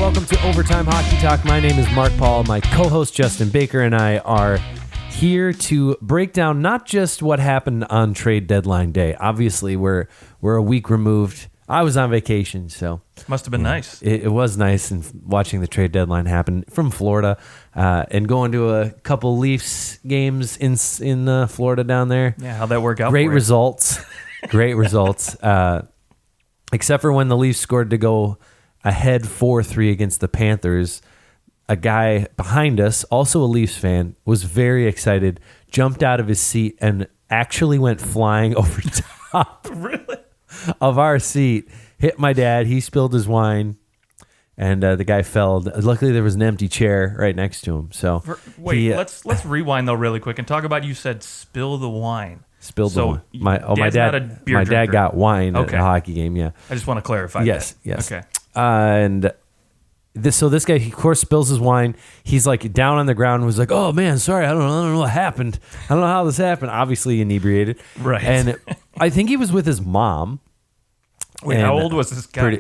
welcome to Overtime Hockey Talk. My name is Mark Paul. My co-host Justin Baker and I are here to break down not just what happened on trade deadline day. Obviously, we're a week removed. I was on vacation, so must have been nice. It was nice, and watching the trade deadline happen from Florida, and going to a couple Leafs games in Florida down there. Yeah, how'd that work out? Great results. Great results. Except for when the Leafs scored to go ahead 4-3 against the Panthers. A guy behind us, also a Leafs fan, was very excited, jumped out of his seat, and actually went flying over top of our seat, hit my dad. He spilled his wine, and the guy fell. Luckily, there was an empty chair right next to him. So let's rewind though really quick and talk about, you said spill the wine. Spilled the wine. My dad got wine at a hockey game. Yeah, I just want to clarify. Yes. Okay. This guy, he, of course, spills his wine. He's like down on the ground and was like, "Oh man, sorry, I don't know what happened. I don't know how this happened." Obviously inebriated, right? And I think he was with his mom. Wait, how old was this guy?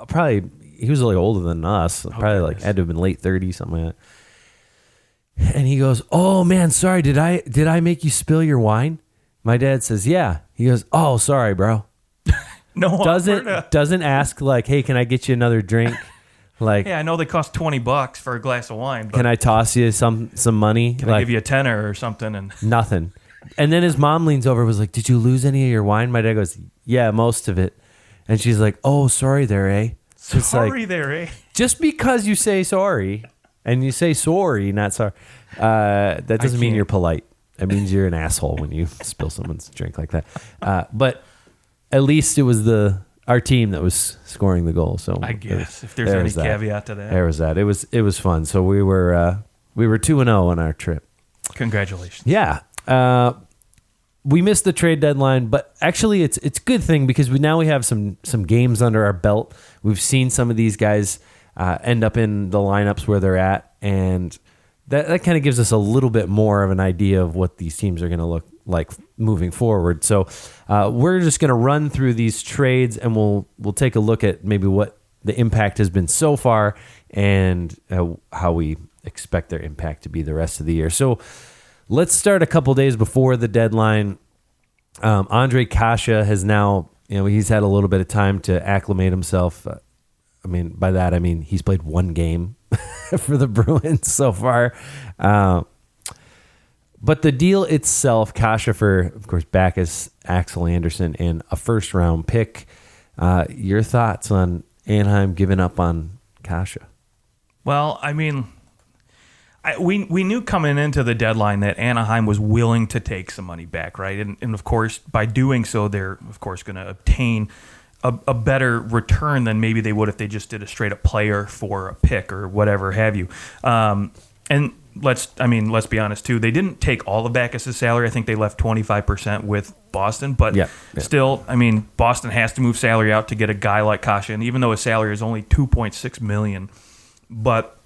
Probably he was like older than us. Probably like had to have been late 30s, something like that. And he goes, "Oh man, sorry. Did I make you spill your wine?" My dad says, "Yeah." He goes, "Oh, sorry, bro." No, doesn't ask like, "Hey, can I get you another drink?" Like, yeah, I know they cost $20 for a glass of wine. But can I toss you some money? Can I give you a tenner or something? And nothing. And then his mom leans over and was like, "Did you lose any of your wine?" My dad goes, "Yeah, most of it." And she's like, "Oh, sorry there, eh?" Sorry there, eh? Just because you say sorry, and you say sorry, not sorry, that doesn't mean you're polite. It means you're an asshole when you spill someone's drink like that. But at least it was our team that was scoring the goal. So I guess if there's any caveat to that, there was that. It was fun. So we were 2-0 on our trip. Congratulations. Yeah. We missed the trade deadline, but actually it's a good thing because we have some games under our belt. We've seen some of these guys end up in the lineups where they're at, and that kind of gives us a little bit more of an idea of what these teams are going to look like moving forward. So we're just going to run through these trades, and we'll take a look at maybe what the impact has been so far and how we expect their impact to be the rest of the year. So let's start a couple days before the deadline. Andre Kasha has now, he's had a little bit of time to acclimate himself. By that I mean he's played one game for the Bruins so far. But the deal itself, Kasha for, of course, Backus, Axel Anderson, and a first-round pick. Your thoughts on Anaheim giving up on Kasha? Well, we knew coming into the deadline that Anaheim was willing to take some money back, right? And of course, by doing so, they're, of course, going to obtain a better return than maybe they would if they just did a straight-up player for a pick or whatever have you. And let's be honest, too. They didn't take all of Backus' salary. I think they left 25% with Boston. But still, Boston has to move salary out to get a guy like Kasha. And even though his salary is only $2.6 million, but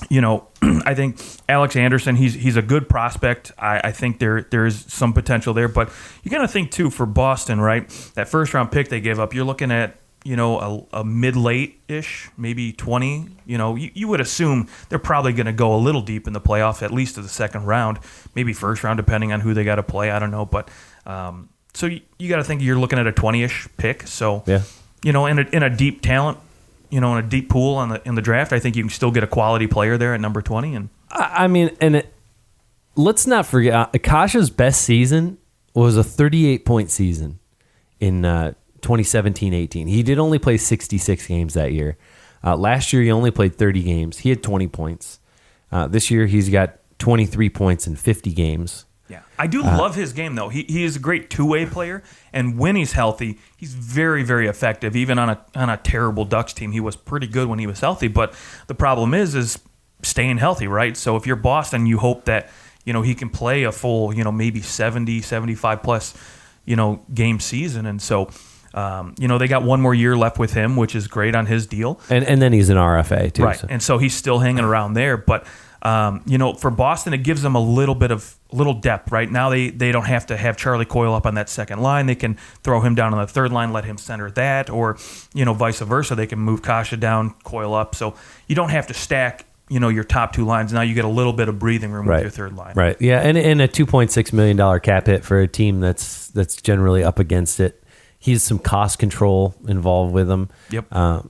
I think Alex Anderson, he's a good prospect. I think there is some potential there, but you got to think too for Boston, right? That first round pick they gave up, you're looking at a mid-late-ish, maybe 20. You would assume they're probably going to go a little deep in the playoff, at least to the second round, maybe first round, depending on who they got to play. I don't know, but so you got to think you're looking at a 20-ish pick. So in a deep talent. In a deep pool in the draft, I think you can still get a quality player there at number 20. And let's not forget, Kasha's best season was a 38-point season in 2017-18. He did only play 66 games that year. Last year, he only played 30 games. He had 20 points. This year, he's got 23 points in 50 games. Yeah, I do love his game, though. He is a great two-way player, and when he's healthy, he's very, very effective. Even on a terrible Ducks team, he was pretty good when he was healthy. But the problem is staying healthy, right? So if you're Boston, you hope that he can play a full maybe 70, 75 plus game season, and so they got one more year left with him, which is great on his deal. And then he's an RFA too, right? So. And so he's still hanging around there, but. For Boston, it gives them a little depth. Right now, they don't have to have Charlie Coyle up on that second line. They can throw him down on the third line, let him center that, or vice versa. They can move Kasha down, Coyle up. So you don't have to stack your top two lines. Now you get a little bit of breathing room with your third line. Right. Yeah, and a $2.6 million cap hit for a team that's generally up against it. He's some cost control involved with him. Yep.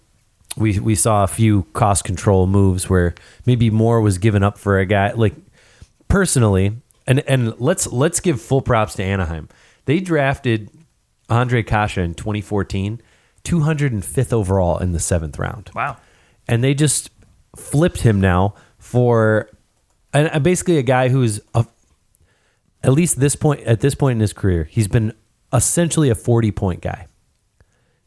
We saw a few cost control moves where maybe more was given up for a guy. Like personally, and let's give full props to Anaheim. They drafted Andre Kasha in 2014, 205th overall in the 7th round. Wow. And they just flipped him now for basically a guy who's at least at this point in his career, he's been essentially a 40-point guy.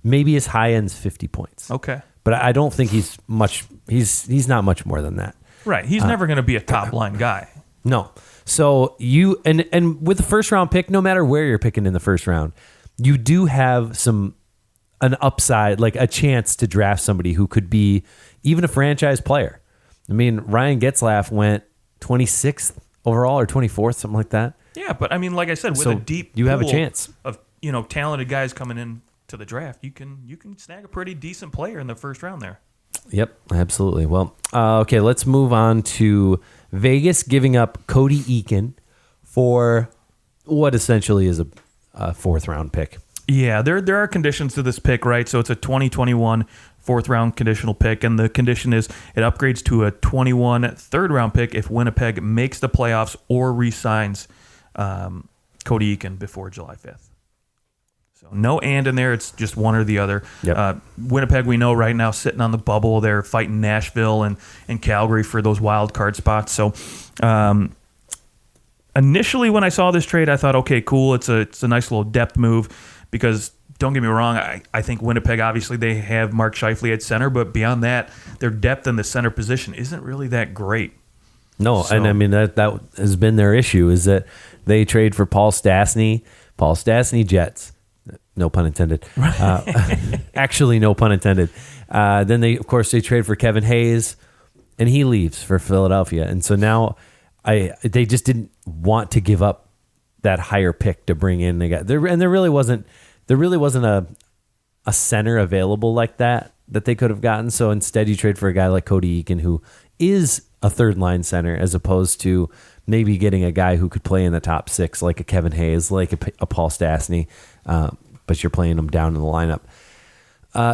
Maybe his high end's 50 points. Okay. But I don't think he's much. He's not much more than that. Right. He's never going to be a top line guy. No. So you and with the first round pick, no matter where you're picking in the first round, you do have an upside, like a chance to draft somebody who could be even a franchise player. I mean, Ryan Getzlaf went 26th overall or 24th, something like that. Yeah, but I mean, like I said, with So a deep you have a pool chance of talented guys coming in to the draft, you can snag a pretty decent player in the first round there. Yep, absolutely. Well, okay, let's move on to Vegas giving up Cody Eakin for what essentially is a fourth round pick. Yeah, there are conditions to this pick, right? So it's a 2021 fourth round conditional pick, and the condition is it upgrades to a 21 third round pick if Winnipeg makes the playoffs or re-signs Cody Eakin before July 5th. So no and in there, it's just one or the other. Yep. Winnipeg, we know right now, sitting on the bubble. They're fighting Nashville and Calgary for those wild card spots. So initially when I saw this trade, I thought, okay, cool, it's a nice little depth move because don't get me wrong, I think Winnipeg, obviously they have Mark Scheifele at center, but beyond that, their depth in the center position isn't really that great. No, and I mean that has been their issue is that they trade for Paul Stastny Jets. No pun intended. Actually, no pun intended. Then they trade for Kevin Hayes, and he leaves for Philadelphia. And so now they just didn't want to give up that higher pick to bring in the guy. There really wasn't a center available like that they could have gotten. So instead, you trade for a guy like Cody Eakin, who is a third line center, as opposed to maybe getting a guy who could play in the top six, like a Kevin Hayes, like a Paul Stastny. But you're playing them down in the lineup.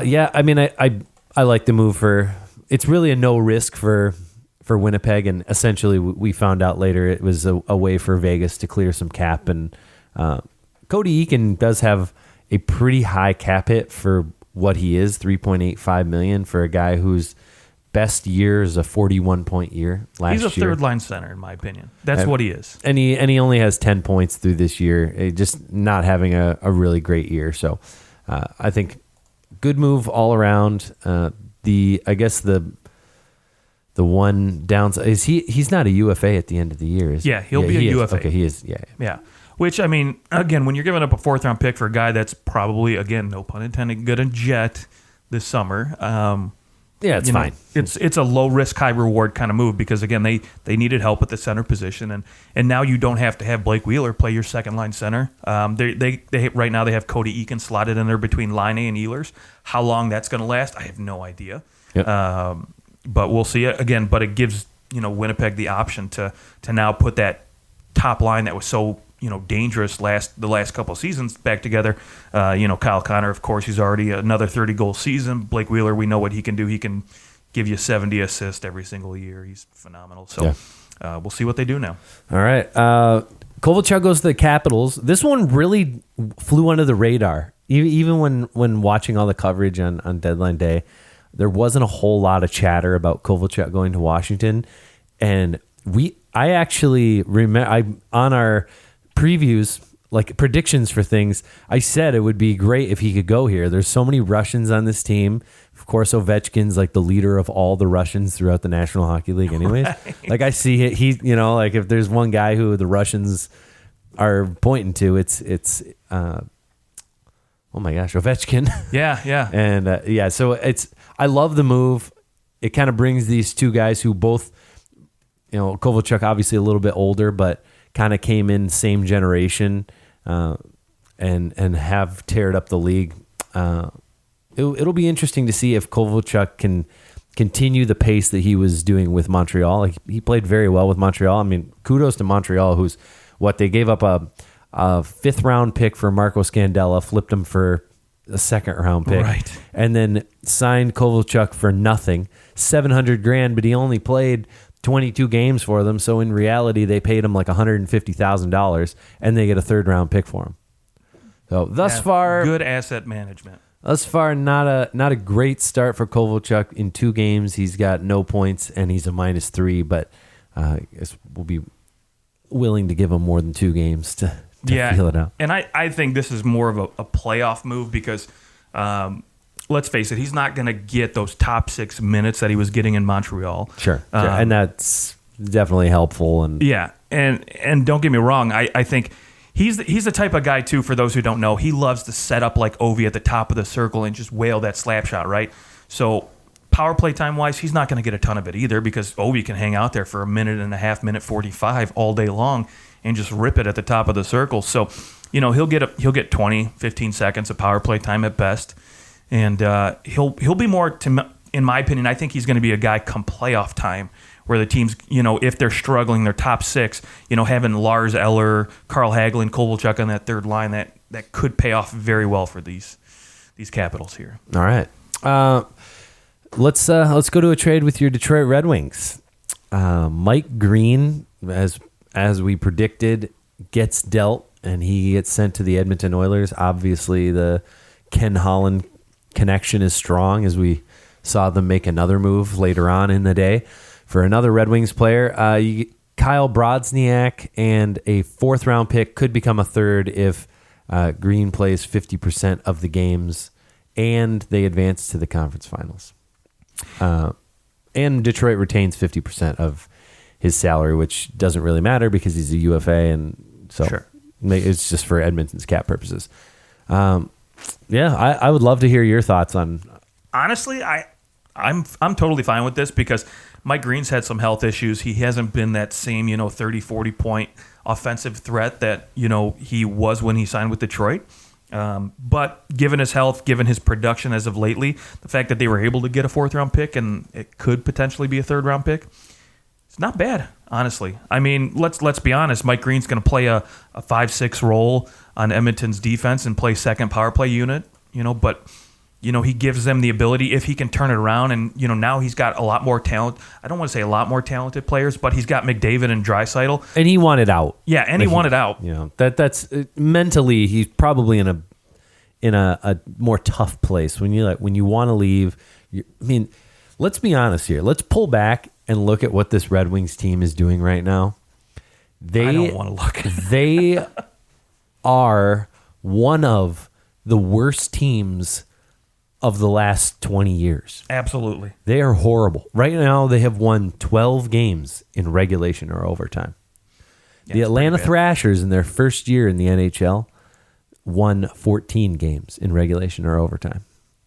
Yeah, I mean, I like the move for. It's really a no risk for Winnipeg, and essentially we found out later it was a way for Vegas to clear some cap. And Cody Eakin does have a pretty high cap hit for what he is, $3.85 million for a guy whose best year is a 41-point year last year. He's a third line center, in my opinion. That's what he is. And he only has 10 points through this year, just not having a really great year. So I think good move all around. I guess the one downside is he's not a UFA at the end of the year. He'll be a UFA. Okay, he is. Yeah. Which, I mean, again, when you're giving up a fourth round pick for a guy that's probably, again, no pun intended, good and jet this summer. Yeah, it's fine. It's a low risk, high reward kind of move because again they needed help at the center position and now you don't have to have Blake Wheeler play your second line center. They right now they have Cody Eakin slotted in there between Line A and Ehlers. How long that's going to last, I have no idea. Yep. But we'll see it again. But it gives Winnipeg the option to now put that top line that was so dangerous the last couple of seasons back together. Kyle Connor, of course, he's already another 30-goal season. Blake Wheeler, we know what he can do. He can give you 70 assists every single year. He's phenomenal. So we'll see what they do now. All right. Kovalchuk goes to the Capitals. This one really flew under the radar. Even when watching all the coverage on deadline day, there wasn't a whole lot of chatter about Kovalchuk going to Washington. And I actually remember on our previews, like predictions for things, I said it would be great if he could go here. There's so many Russians on this team. Of course, Ovechkin's like the leader of all the Russians throughout the National Hockey League anyways. Right. Like I see it, like if there's one guy who the Russians are pointing to, it's oh my gosh, Ovechkin. Yeah. And so I love the move. It kind of brings these two guys who both Kovalchuk obviously a little bit older, but kind of came in same generation, and have teared up the league. It'll be interesting to see if Kovalchuk can continue the pace that he was doing with Montreal. Like, he played very well with Montreal. I mean, kudos to Montreal, who's they gave up a fifth round pick for Marco Scandella, flipped him for a second round pick, right, and then signed Kovalchuk for nothing, $700,000, but he only played 22 games for them. So in reality, they paid him like $150,000, and they get a third round pick for him. So thus far, good asset management. Thus far, not a great start for Kovalchuk. In 2 games, he's got no points, and he's a -3. But I guess we'll be willing to give him more than 2 games to feel it out. And I think this is more of a playoff move because, let's face it, he's not going to get those top 6 minutes that he was getting in Montreal. Sure. And that's definitely helpful. And and don't get me wrong, I think he's the type of guy, too, for those who don't know, he loves to set up like Ovi at the top of the circle and just whale that slap shot, right? So power play time-wise, he's not going to get a ton of it either because Ovi can hang out there for a minute and a half, minute 45 all day long and just rip it at the top of the circle. So, he'll get 20, 15 seconds of power play time at best. And he'll be more, in my opinion, I think he's going to be a guy come playoff time where the teams, if they're struggling, their top 6, having Lars Eller, Carl Hagelin, Kovalchuk on that third line, that could pay off very well for these Capitals here. All right. Let's go to a trade with your Detroit Red Wings. Mike Green, as we predicted, gets dealt, and he gets sent to the Edmonton Oilers. Obviously, the Ken Holland connection is strong, as we saw them make another move later on in the day for another Red Wings player. Kyle Brodsniak and a 4th round pick could become a 3rd if Green plays 50% of the games and they advance to the conference finals. And Detroit retains 50% of his salary, which doesn't really matter because he's a UFA, and so sure. It's just for Edmonton's cap purposes. I would love to hear your thoughts on. Honestly, I'm totally fine with this because Mike Green's had some health issues. He hasn't been that same 30, 40 point offensive threat that he was when he signed with Detroit. But given his health, given his production as of lately, the fact that they were able to get a 4th round pick and it could potentially be a 3rd round pick, it's not bad, honestly. I mean, let's be honest. Mike Green's going to play a 5-6 role on Edmonton's defense and play second power play unit, but he gives them the ability, if he can turn it around, and now he's got a lot more talent. I don't want to say a lot more talented players, but he's got McDavid and Draisaitl. And he wanted out. Yeah, and he wanted out. That's mentally he's probably in a more tough place when you want to leave. Let's be honest here. Let's pull back and look at what this Red Wings team is doing right now. I don't want to look. They are one of the worst teams of the last 20 years. Absolutely. They are horrible. Right now, they have won 12 games in regulation or overtime. The Atlanta Thrashers, in their first year in the NHL, won 14 games in regulation or overtime.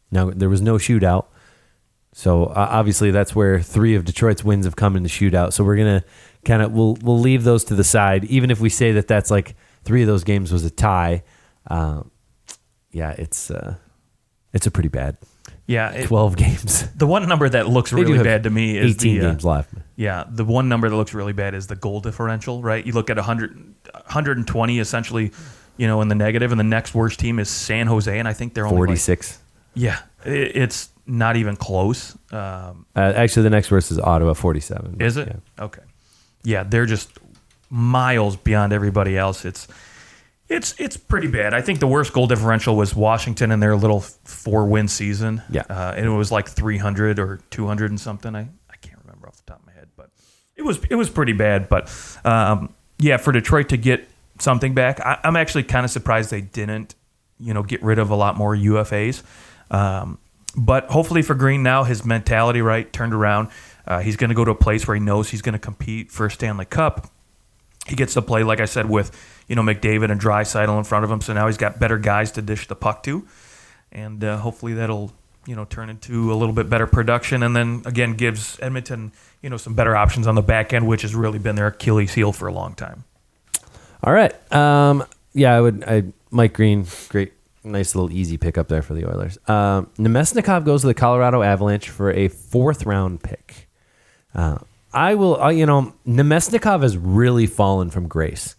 Now, there was no shootout. So, obviously, that's where 3 of Detroit's wins have come in the shootout. So, we're going to we'll leave those to the side. Even if we say that that's like 3 of those games was a tie, it's a pretty bad 12 games. The one number that looks really bad to me is 18 games left. Yeah, the one number that looks really bad is the goal differential, right? You look at 120 essentially, in the negative, and the next worst team is San Jose, and I think they're only 46. It's not even close. Actually, the next worst is Ottawa, 47. Is it? Yeah. Okay. Yeah, they're just miles beyond everybody else. It's pretty bad. I think the worst goal differential was Washington in their little 4-win season. Yeah. And it was like 300 or 200 and something. I can't remember off the top of my head, but it was pretty bad. But for Detroit to get something back, I'm actually kind of surprised they didn't, get rid of a lot more UFAs. But hopefully for Green now, his mentality turned around. He's going to go to a place where he knows he's going to compete for a Stanley Cup. He gets to play, like I said, with McDavid and Draisaitl in front of him. So now he's got better guys to dish the puck to, and hopefully that'll turn into a little bit better production, and then again gives Edmonton, some better options on the back end, which has really been their Achilles heel for a long time. All right. Mike Green, great, nice little easy pickup there for the Oilers. Nemesnikov goes to the Colorado Avalanche for a 4th round pick. Nemesnikov has really fallen from grace.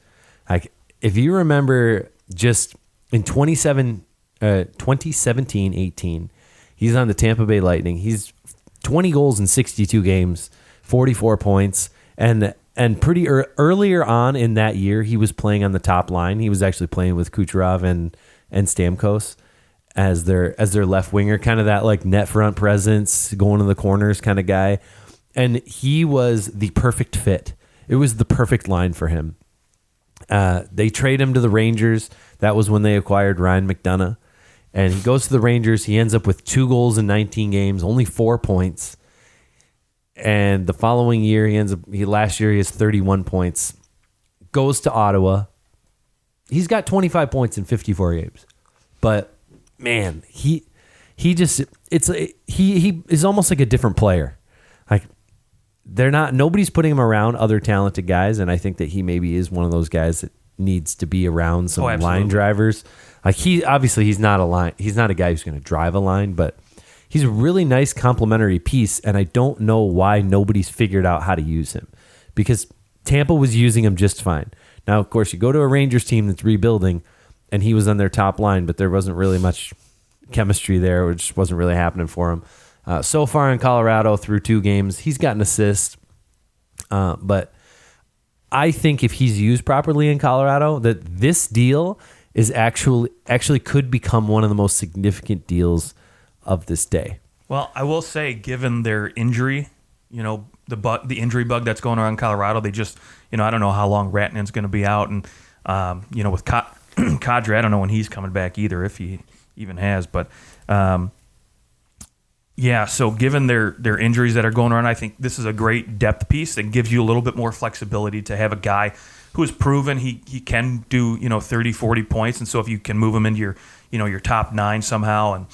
Like, if you remember, just in 2017-18, he's on the Tampa Bay Lightning. He's 20 goals in 62 games, 44 points, and pretty earlier on in that year, he was playing on the top line. He was actually playing with Kucherov and Stamkos as their left winger, kind of that like net front presence, going to the corners kind of guy. And he was the perfect fit. It was the perfect line for him. They trade him to the Rangers. That was when they acquired Ryan McDonough. And he goes to the Rangers. He ends up with 2 goals in 19 games, only 4 points. And the following year, last year he has 31 points. Goes to Ottawa. He's got 25 points in 54 games. But man, he is almost like a different player. Like, nobody's putting him around other talented guys, and I think that he maybe is one of those guys that needs to be around some line drivers. Like, he's not a guy who's going to drive a line, but he's a really nice complementary piece, and I don't know why nobody's figured out how to use him, because Tampa was using him just fine. Now, of course, you go to a Rangers team that's rebuilding, and he was on their top line, but there wasn't really much chemistry there, which wasn't really happening for him. So far in Colorado, through 2 games, he's got an assist. But I think if he's used properly in Colorado, that this deal is actually could become one of the most significant deals of this day. Well, I will say, given their injury, the injury bug that's going around in Colorado, they just, I don't know how long Ratnan's going to be out, and with Kadri, I don't know when he's coming back either, if he even has, but. So given their injuries that are going around, I think this is a great depth piece that gives you a little bit more flexibility to have a guy who has proven he can do 30, 40 points, and so if you can move him into your top 9 somehow, and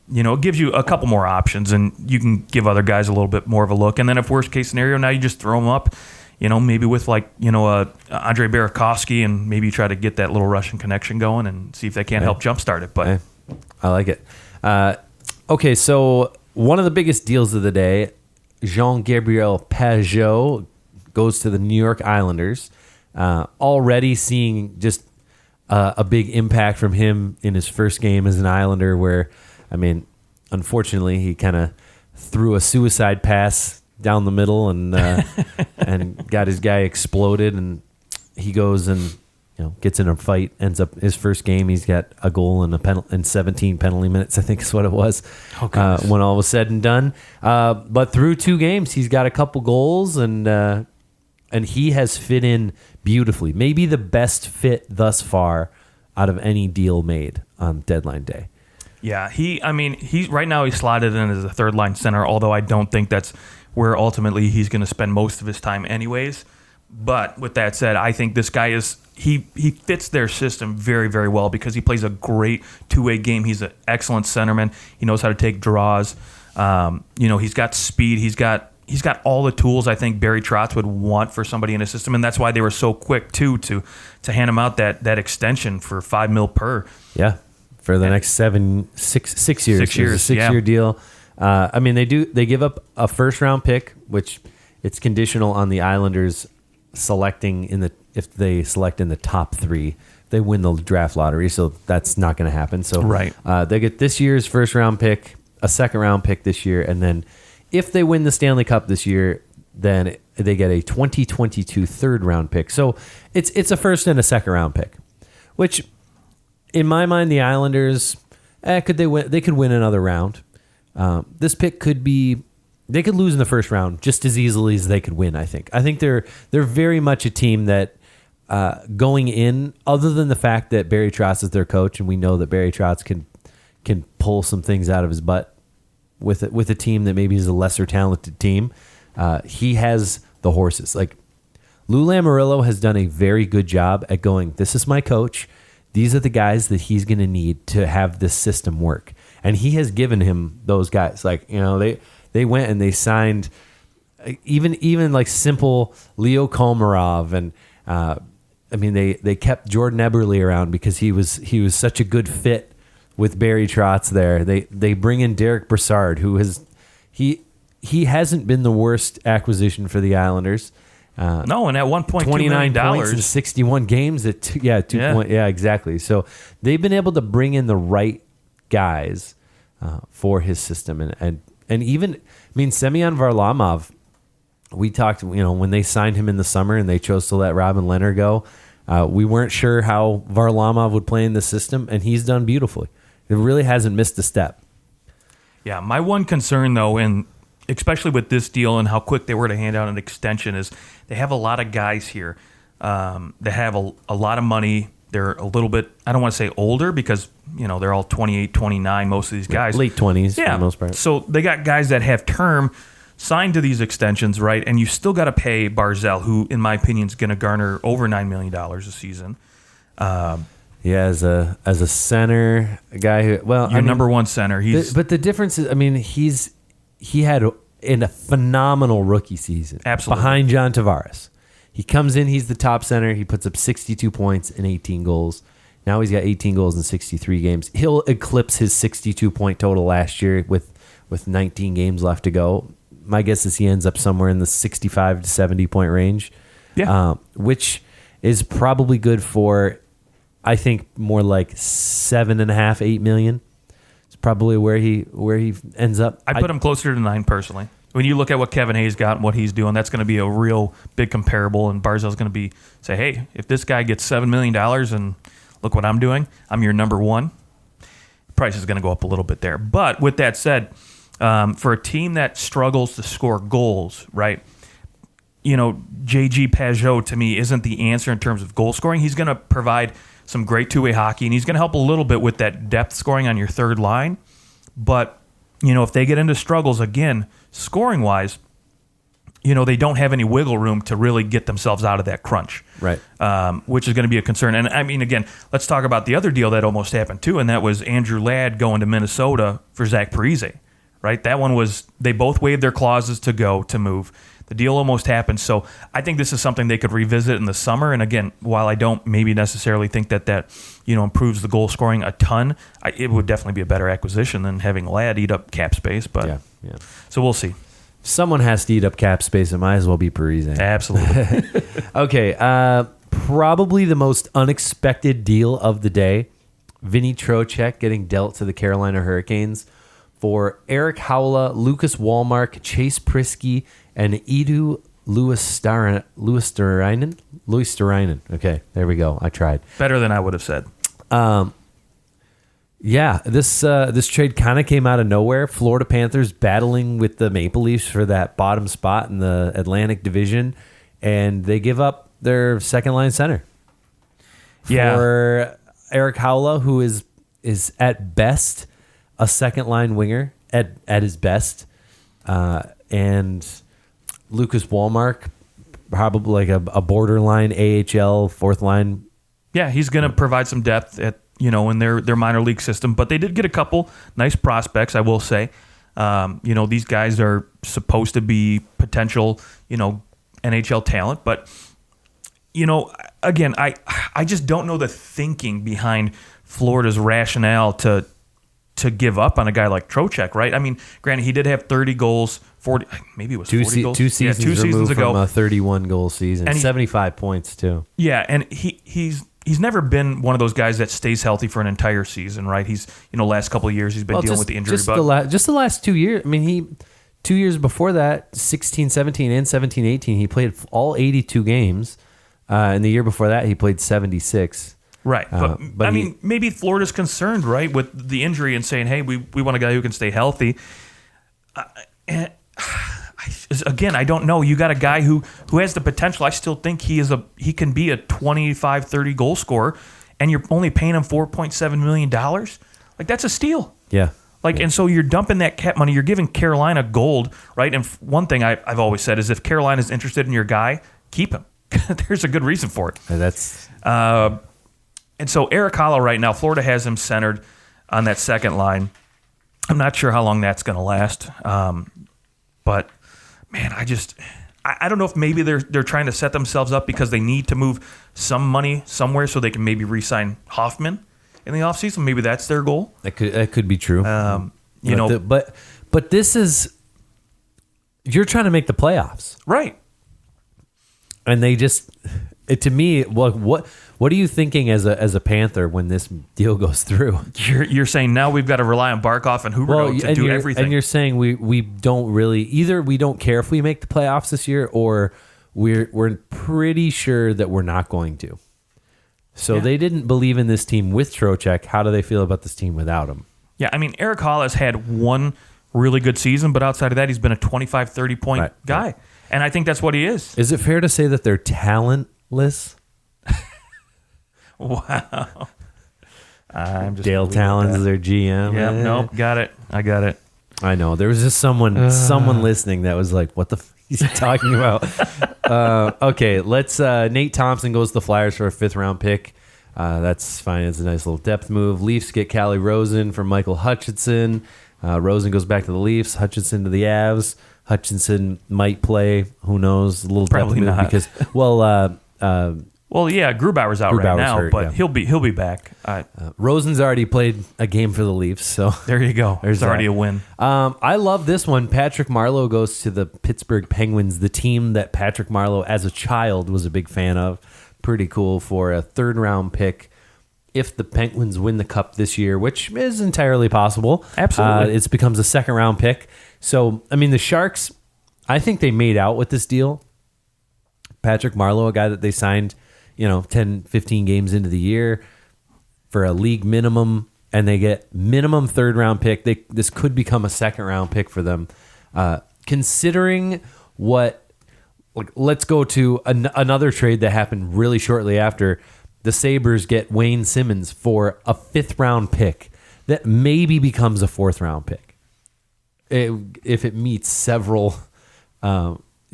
it gives you a couple more options, and you can give other guys a little bit more of a look. And then if worst case scenario, now you just throw them up, maybe with Andrei Burakovsky, and maybe you try to get that little Russian connection going and see if they can't help jumpstart it. But I like it. Okay, so one of the biggest deals of the day, Jean-Gabriel Pageau goes to the New York Islanders. Already seeing just a big impact from him in his first game as an Islander, where, unfortunately, he kind of threw a suicide pass down the middle and and got his guy exploded, and he goes and gets in a fight, ends up his first game. He's got a goal and 17 penalty minutes, I think is what it was, when all was said and done. But through 2 games, he's got a couple goals, and he has fit in beautifully. Maybe the best fit thus far out of any deal made on deadline day. Yeah, he's right now he's slotted in as a 3rd-line center, although I don't think that's where ultimately he's going to spend most of his time anyways. But with that said, I think this guy he fits their system very, very well because he plays a great 2-way game. He's an excellent centerman. He knows how to take draws. He's got speed. He's got all the tools I think Barry Trotz would want for somebody in his system, and that's why they were so quick too to hand him out that extension for $5 million per. Yeah, for the next 6 years. 6 years, a 6-year deal. They give up a 1st-round pick, which it's conditional on the Islanders selecting if they select in the top 3, they win the draft lottery. So that's not going to happen. So right. They get this year's 1st-round pick, a 2nd-round pick this year, and then if they win the Stanley Cup this year, then they get a 2022 3rd-round pick. So it's a 1st and a 2nd-round pick, which in my mind, the Islanders could they win? They could win another round. This pick could be. They could lose in the 1st round just as easily as they could win, I think. I think they're very much a team that going in, other than the fact that Barry Trotz is their coach, and we know that Barry Trotz can pull some things out of his butt with a team that maybe is a lesser talented team. He has the horses. Like, Lou Lamoriello has done a very good job at going, this is my coach. These are the guys that he's going to need to have this system work. and he has given him those guys. Like, they went and they signed even like simple Leo Komarov, and they kept Jordan Eberle around because he was such a good fit with Barry Trotz there. They bring in Derek Brassard, who he hasn't been the worst acquisition for the Islanders. No, and at $1.2 29 million points in 61 games at 2 point, exactly. So they've been able to bring in the right guys for his system, and even Semyon Varlamov. We talked, when they signed him in the summer and they chose to let Robin Leonard go. We weren't sure how Varlamov would play in the system, and he's done beautifully. It really hasn't missed a step. Yeah, my one concern, though, and especially with this deal and how quick they were to hand out an extension, is they have a lot of guys here that have a lot of money. They're a little bit, I don't want to say older, because they're all 28, 29, most of these guys. Late 20s for the most part. So they got guys that have term signed to these extensions, right? And you still got to pay Barzal, who, in my opinion, is going to garner over $9 million a season. As a center, a guy who, number one center. But the difference is, he had a phenomenal rookie season. Absolutely. Behind John Tavares. He comes in, he's the top center. He puts up 62 points and 18 goals. Now he's got 18 goals in 63 games. He'll eclipse his 62-point total last year with 19 games left to go. My guess is he ends up somewhere in the 65 to 70-point range. Yeah. Which is probably good for, I think, more like 7.5, 8 million. It's probably where he ends up. I put him closer to 9 personally. When you look at what Kevin Hayes got and what he's doing, that's going to be a real big comparable. And Barzal's going to say, hey, if this guy gets $7 million and look what I'm doing, I'm your number one, the price is going to go up a little bit there. But with that said, for a team that struggles to score goals, right? JG Pageau, to me, isn't the answer in terms of goal scoring. He's going to provide some great two-way hockey, and he's going to help a little bit with that depth scoring on your third line. But, if they get into struggles, again, scoring-wise, they don't have any wiggle room to really get themselves out of that crunch. Right. Which is going to be a concern. And, again, let's talk about the other deal that almost happened, too, and that was Andrew Ladd going to Minnesota for Zach Parise. Right, that one was, they both waived their clauses to move. The deal almost happened, so I think this is something they could revisit in the summer. And again, while I don't maybe necessarily think that improves the goal scoring a ton, it would definitely be a better acquisition than having Ladd eat up cap space. But yeah. So we'll see. Someone has to eat up cap space. It might as well be Parise. Absolutely. Okay, probably the most unexpected deal of the day: Vinny Trocheck getting dealt to the Carolina Hurricanes for Eric Haula, Lucas Wallmark, Chase Prisky, and Edu Luisterainen. Okay, there we go. I tried. Better than I would have said. This trade kind of came out of nowhere. Florida Panthers battling with the Maple Leafs for that bottom spot in the Atlantic Division, and they give up their second-line center for Eric Haula, who is at best a second-line winger at his best, and Lucas Wallmark, probably like a borderline AHL fourth line. Yeah, he's going to provide some depth at in their minor league system, but they did get a couple nice prospects, I will say. These guys are supposed to be potential, NHL talent, but again, I just don't know the thinking behind Florida's rationale to give up on a guy like Trocheck, right? I mean, granted, he did have 30 goals, 40, maybe it was 40 goals. Two seasons ago. From a 31-goal season, and 75 points, too. Yeah, and he's never been one of those guys that stays healthy for an entire season, right? He's, last couple of years, he's been dealing with the injury bug. Just the last 2 years. I mean, 2 years before that, 16, 17, and 17, 18, he played all 82 games. And the year before that, he played 76. Right, but maybe Florida's concerned, right, with the injury and saying, hey, we want a guy who can stay healthy. Again, I don't know. You got a guy who has the potential. I still think he can be a 25, 30 goal scorer, and you're only paying him $4.7 million. Like, that's a steal. Yeah. And so you're dumping that cap money. You're giving Carolina gold, right? And one thing I've always said is if Carolina's interested in your guy, keep him. There's a good reason for it. That's... And so Eric Haula right now, Florida has him centered on that second line. I'm not sure how long that's going to last. But man, I don't know if maybe they're trying to set themselves up because they need to move some money somewhere so they can maybe re-sign Hoffman in the offseason. Maybe that's their goal. That could be true. But this is, you're trying to make the playoffs, right? And they just, to me, what are you thinking as a Panther when this deal goes through? You're saying now we've got to rely on Barkov and Huberdeau to do everything. And you're saying we don't really, either we don't care if we make the playoffs this year, or we're pretty sure that we're not going to. So they didn't believe in this team with Trocheck. How do they feel about this team without him? Yeah, I mean, Eric Hall has had one really good season, but outside of that, he's been a 25, 30-point guy. Right. And I think that's what he is. Is it fair to say that they're talentless? Wow. Dale Talons is their GM. Yeah, nope, got it. I got it. I know. There was just someone listening that was like, what the f is he talking about? Okay, let's Nate Thompson goes to the Flyers for a 5th-round pick. That's fine. It's a nice little depth move. Leafs get Callie Rosen for Michael Hutchinson. Rosen goes back to the Leafs. Hutchinson to the Avs. Hutchinson might play. Who knows? A little probably depth move not because Grubauer's out right now, hurt, but he'll be back. Rosen's already played a game for the Leafs, so there you go. There's already a win. I love this one. Patrick Marleau goes to the Pittsburgh Penguins, the team that Patrick Marleau as a child was a big fan of. Pretty cool for a 3rd-round pick. If the Penguins win the Cup this year, which is entirely possible, absolutely, it becomes a 2nd-round pick. So, I mean, the Sharks, I think they made out with this deal. Patrick Marleau, a guy that they signed, 10, 15 games into the year for a league minimum, and they get minimum 3rd-round pick. This could become a 2nd-round pick for them. Considering let's go to another trade that happened really shortly after. The Sabres get Wayne Simmons for a 5th-round pick that maybe becomes a 4th-round pick. If it meets several,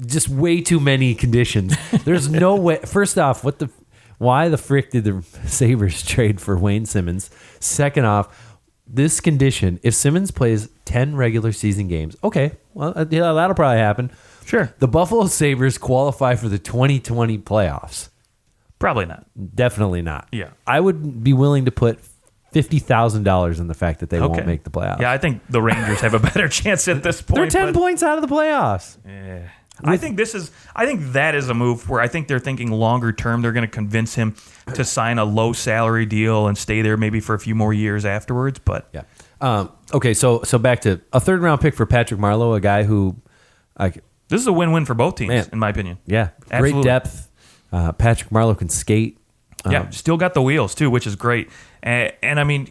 just way too many conditions. There's no way. First off, why the frick did the Sabres trade for Wayne Simmons? Second off, this condition, if Simmons plays 10 regular season games, okay, well, yeah, that'll probably happen. Sure. The Buffalo Sabres qualify for the 2020 playoffs. Probably not. Definitely not. Yeah. I would be willing to put $50,000 in the fact that they won't make the playoffs. Yeah, I think the Rangers have a better chance at this point. They're 10 points out of the playoffs. Yeah. I think that is a move where I think they're thinking longer term. They're going to convince him to sign a low salary deal and stay there maybe for a few more years afterwards. But yeah. Okay, so back to a 3rd-round pick for Patrick Marleau, a guy who, this is a win-win for both teams, in my opinion. Yeah, absolutely. Great depth. Patrick Marleau can skate. Still got the wheels too, which is great. And I mean,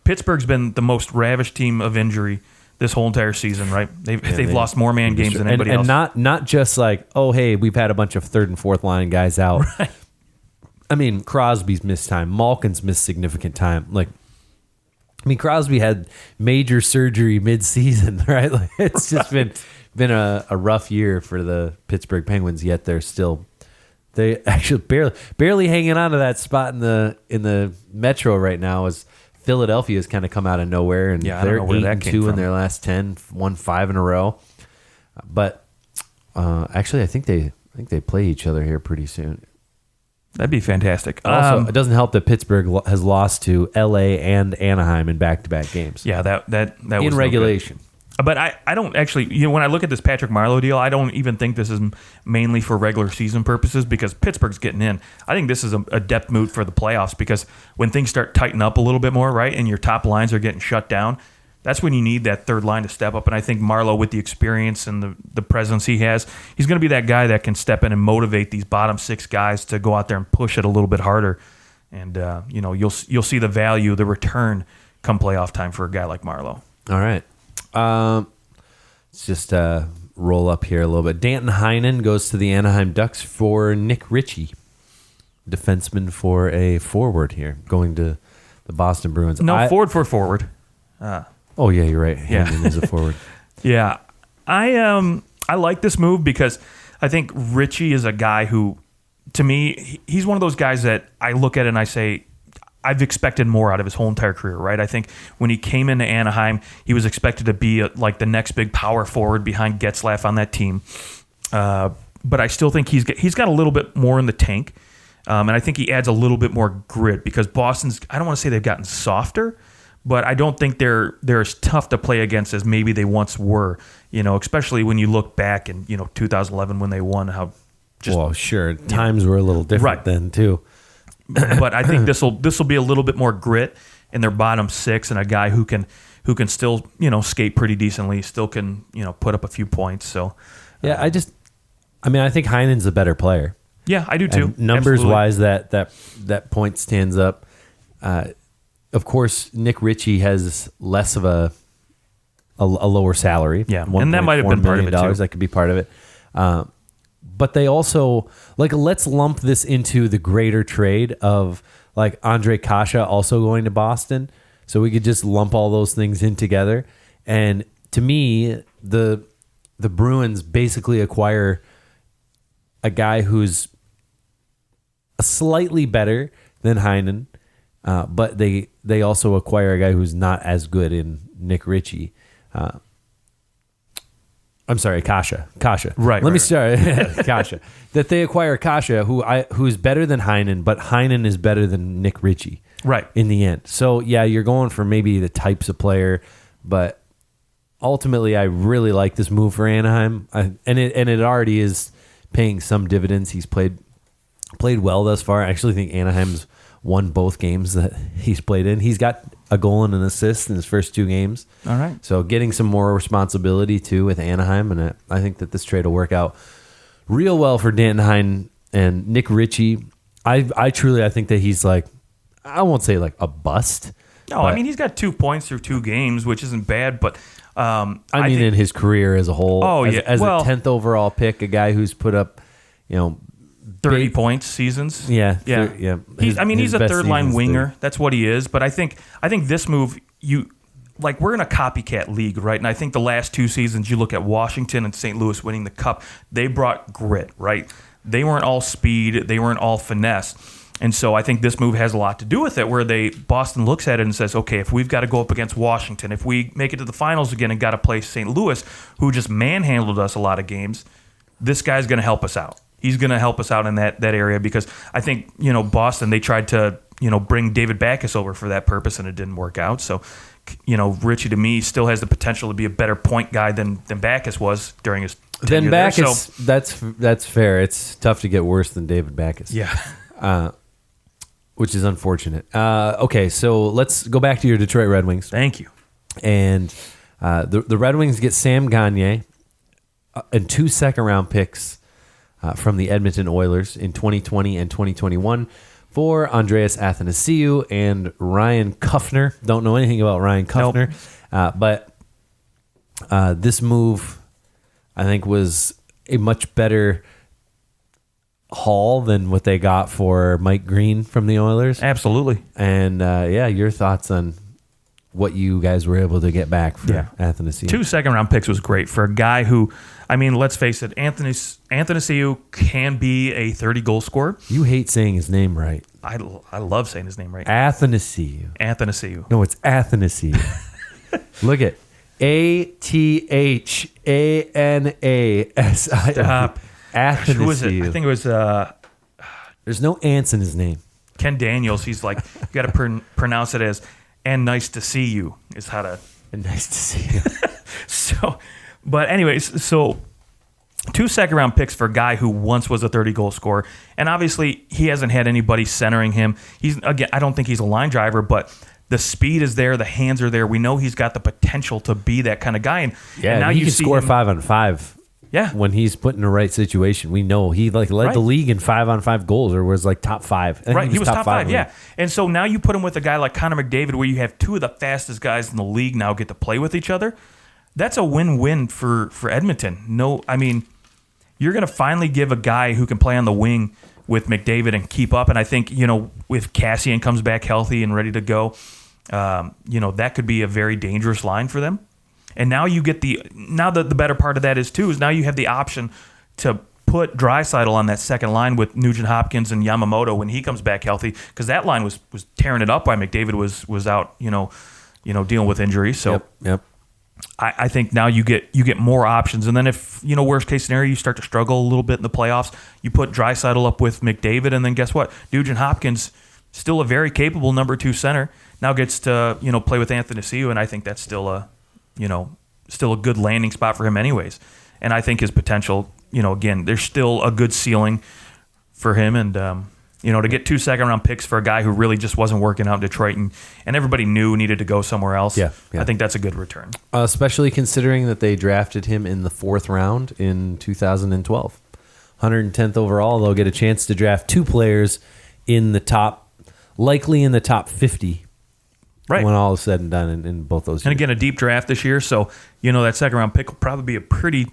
Pittsburgh's been the most ravished team of injury this whole entire season, right? They've lost more man games than anybody else. And not just like, oh, hey, we've had a bunch of 3rd and 4th line guys out. Right. I mean, Crosby's missed time. Malkin's missed significant time. Crosby had major surgery mid-season, right? Like, it's just been a rough year for the Pittsburgh Penguins, yet they actually barely hanging on to that spot in the Metro right now, as Philadelphia has kind of come out of nowhere, and they're 8-2 in their last 10, won 5 in a row. But actually, I think they play each other here pretty soon. That'd be fantastic. Also, it doesn't help that Pittsburgh has lost to L.A. and Anaheim in back-to-back games. Yeah, that was in regulation. But I don't actually, when I look at this Patrick Marleau deal, I don't even think this is mainly for regular season purposes because Pittsburgh's getting in. I think this is a depth move for the playoffs because when things start tightening up a little bit more, right, and your top lines are getting shut down, that's when you need that 3rd line to step up. And I think Marleau, with the experience and the presence he has, he's going to be that guy that can step in and motivate these bottom 6 guys to go out there and push it a little bit harder. And, you'll see the value, the return come playoff time for a guy like Marleau. All right. Let's just roll up here a little bit. Danton Heinen goes to the Anaheim Ducks for Nick Ritchie, defenseman for a forward here, going to the Boston Bruins. Forward for forward. Oh yeah, you're right. Heinen is a forward. Yeah, I like this move because I think Ritchie is a guy who, to me, he's one of those guys that I look at and I say, I've expected more out of his whole entire career, right? I think when he came into Anaheim, he was expected to be like the next big power forward behind Getzlaf on that team. But I still think he's got a little bit more in the tank. And I think he adds a little bit more grit because Boston's, I don't want to say they've gotten softer, but I don't think they're as tough to play against as maybe they once were, especially when you look back in, 2011 when they won, how just. Well, sure. Times were a little different then, too. But I think this will be a little bit more grit in their bottom six and a guy who can still, skate pretty decently, still can, put up a few points. So, yeah, I think Heinen's a better player. Yeah, I do too. And numbers wise, that point stands up. Of course, Nick Ritchie has less of a lower salary. Yeah, and that might have been part of it too. That could be part of it. But they also let's lump this into the greater trade of Andre Kasha also going to Boston. So we could just lump all those things in together. And to me, the Bruins basically acquire a guy who's slightly better than Heinen, but they also acquire a guy who's not as good in Nick Ritchie. I'm sorry, Kasha. Right. Let me start. Kasha. That they acquire Kasha, who's better than Heinen, but Heinen is better than Nick Ritchie. Right. In the end. So yeah, you're going for maybe the types of player, but ultimately, I really like this move for Anaheim, and it already is paying some dividends. He's played well thus far. I actually think Anaheim's won both games that he's played in. He's got a goal and an assist in his first 2 games. All right. So getting some more responsibility too with Anaheim, and I think that this trade will work out real well for Danton Heinen and Nick Ritchie. I truly think that he's I won't say a bust. No, he's got 2 points through 2 games, which isn't bad, but I mean, in his career as a whole. Oh, yeah. As a 10th overall pick, a guy who's put up, 30 points seasons. Yeah. Yeah. He's a third line winger. That's what he is. But I think this move, we're in a copycat league, right? And I think the last 2 seasons, you look at Washington and St. Louis winning the cup, they brought grit, right? They weren't all speed. They weren't all finesse. And so I think this move has a lot to do with it, where Boston looks at it and says, okay, if we've got to go up against Washington, if we make it to the finals again and got to play St. Louis, who just manhandled us a lot of games, this guy's going to help us out. He's going to help us out in that area because I think, Boston, they tried to, bring David Backes over for that purpose and it didn't work out. So, Ritchie to me still has the potential to be a better point guy than Backes was during his tenure there. Backes, that's fair. It's tough to get worse than David Backes. Yeah. Which is unfortunate. Okay, so let's go back to your Detroit Red Wings. Thank you. And the Red Wings get Sam Gagner and 2 second-round picks from the Edmonton Oilers in 2020 and 2021 for Andreas Athanasiou and Ryan Kuffner. Don't know anything about Ryan Kuffner. Nope. But this move, I think, was a much better haul than what they got for Mike Green from the Oilers. Absolutely. And your thoughts on what you guys were able to get back for Athanasiou. 2 second-round picks was great for a guy who, let's face it, Athanasiou can be a 30-goal scorer. You hate saying his name right. I love saying his name right. Athanasiou. No, it's Athanasiou. Look at Athanasiou. Stop. Athanasiou. Who is it? I think it was... There's no ants in his name. Ken Daniels. He's you got to pronounce it as, and nice to see you is how to... And nice to see you. But anyways, 2 second-round picks for a guy who once was a 30-goal scorer. And obviously, he hasn't had anybody centering him. I don't think he's a line driver, but the speed is there. The hands are there. We know he's got the potential to be that kind of guy. And now he can score 5-on-5. Yeah, when he's put in the right situation, we know he led the league in 5-on-5 goals, or was top 5. Right, he was top 5. Yeah, and so now you put him with a guy like Connor McDavid, where you have 2 of the fastest guys in the league now get to play with each other. That's a win-win for Edmonton. You're going to finally give a guy who can play on the wing with McDavid and keep up. And I think if Cassian comes back healthy and ready to go, that could be a very dangerous line for them. And now you get the better part of that is now you have the option to put Draisaitl on that second line with Nugent Hopkins and Yamamoto when he comes back healthy, because that line was tearing it up while McDavid was out, dealing with injuries. So Yep. I think now you get more options. And then if, worst case scenario, you start to struggle a little bit in the playoffs, you put Draisaitl up with McDavid, and then guess what? Nugent Hopkins, still a very capable number 2 center, now gets to, play with Anthony Ciu, and I think that's still a good landing spot for him anyways. And I think his potential, again, there's still a good ceiling for him. And, to get 2 second-round picks for a guy who really just wasn't working out in Detroit and everybody knew needed to go somewhere else, Yeah. I think that's a good return. Especially considering that they drafted him in the 4th round in 2012. 110th overall, they'll get a chance to draft 2 players likely in the top 50. Right. When all is said and done in both those years. And again, a deep draft this year, so that second-round pick will probably be a pretty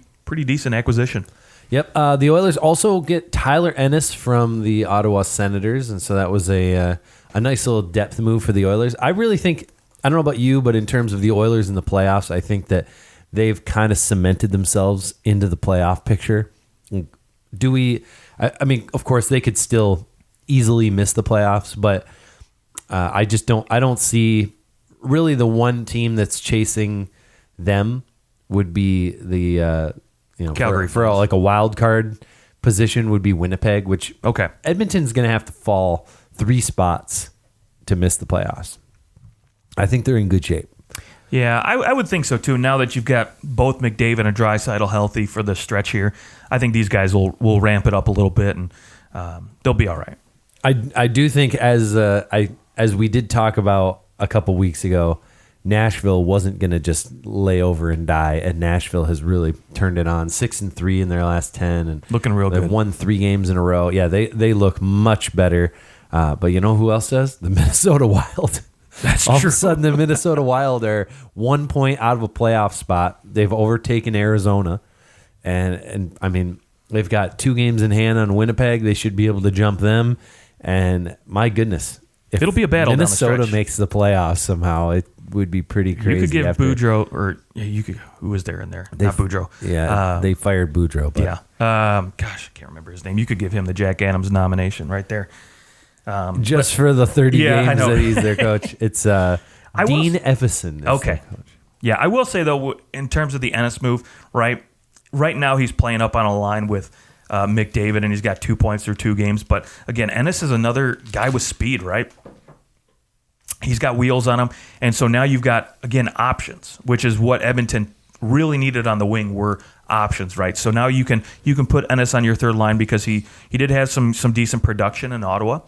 decent acquisition. Yep. The Oilers also get Tyler Ennis from the Ottawa Senators, and so that was a nice little depth move for the Oilers. I really think, I don't know about you, but in terms of the Oilers in the playoffs, I think that they've kind of cemented themselves into the playoff picture. I mean, of course, they could still easily miss the playoffs, but I don't see really the one team that's chasing them would be the Calgary for like a wild card position would be Winnipeg, which Edmonton's going to have to fall 3 spots to miss the playoffs. I think they're in good shape. Yeah, I would think so too. Now that you've got both McDavid and Draisaitl healthy for the stretch here, I think these guys will ramp it up a little bit, and they'll be all right. I do think as we did talk about a couple weeks ago, Nashville wasn't going to just lay over and die, and Nashville has really turned it on. 6-3 in their last 10, and looking real good. They've won 3 games in a row. Yeah, they look much better. But you know who else does? The Minnesota Wild. That's All true. of a sudden, the Minnesota Wild are 1 point out of a playoff spot. They've overtaken Arizona, and I mean they've got 2 games in hand on Winnipeg. They should be able to jump them. And my goodness, if it'll be a battle. Minnesota down the stretch. Makes the playoffs somehow, it would be pretty crazy. You could give Boudreau, or who was there in there? Not Boudreau. Yeah, they fired Boudreau. But. Yeah. Gosh, I can't remember his name. You could give him the Jack Adams nomination right there. Just for the 30 games that he's their coach. It's Dean Effison. Okay. Yeah, I will say, though, in terms of the Ennis move, right now he's playing up on a line with McDavid, and he's got 2 points through 2 games. But, again, Ennis is another guy with speed, right? He's got wheels on him. And so now you've got, again, options, which is what Edmonton really needed on the wing were options, right? So now you can put Ennis on your third line because he did have some decent production in Ottawa.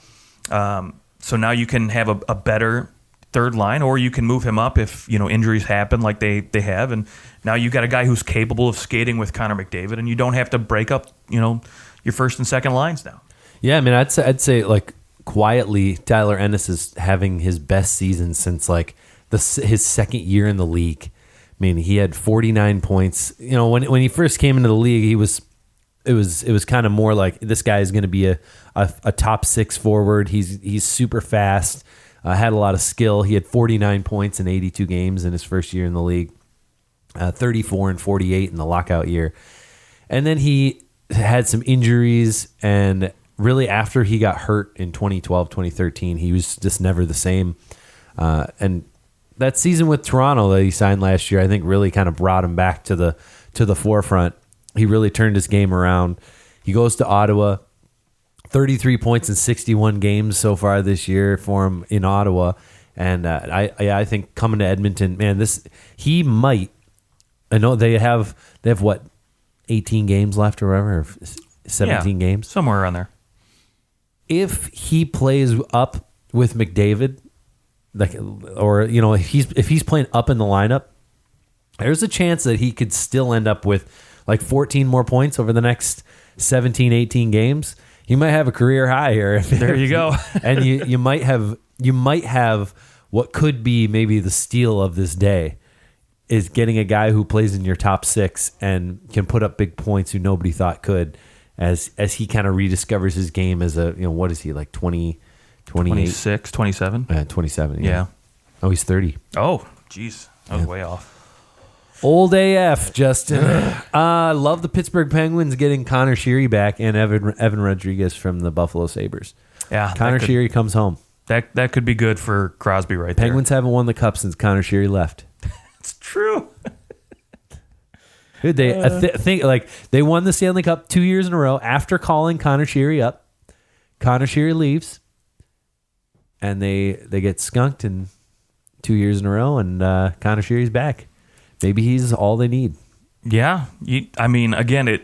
So now you can have a better third line, or you can move him up if injuries happen like they have, and now you've got a guy who's capable of skating with Connor McDavid, and you don't have to break up your first and second lines now. Yeah, I mean, I'd say like quietly, Tyler Ennis is having his best season since like his second year in the league. I mean, he had 49 points. When he first came into the league, it was kind of more like this guy is going to be a top 6 forward. He's super fast. Had a lot of skill. He had 49 points in 82 games in his first year in the league, 34 and 48 in the lockout year. And then he had some injuries, and really after he got hurt in 2012, 2013, he was just never the same. And that season with Toronto that he signed last year, I think really kind of brought him back to the forefront. He really turned his game around. He goes to Ottawa. 33 points in 61 games so far this year for him in Ottawa, and I think coming to Edmonton, man, he might. I know they have what 18 games left or whatever, or 17 games somewhere around there. If he plays up with McDavid, or if he's playing up in the lineup, there's a chance that he could still end up with like 14 more points over the next 17, 18 games. You might have a career high here. There you go. And you might have what could be maybe the steal of this day is getting a guy who plays in your top 6 and can put up big points who nobody thought could, as he kind of rediscovers his game as a, what is he, like 20, 28? 26, 27? 27, yeah. Oh, he's 30. Oh, geez. I was way off. Old AF, Justin. Love the Pittsburgh Penguins getting Connor Sheary back and Evan Rodriguez from the Buffalo Sabres. Yeah, Connor Sheary comes home. That could be good for Crosby right there. Penguins haven't won the cup since Connor Sheary left. It's true. Dude, they won the Stanley Cup 2 years in a row after calling Connor Sheary up. Connor Sheary leaves, and they get skunked in 2 years in a row, and Connor Sheary's back. Maybe he's all they need. Yeah. Again,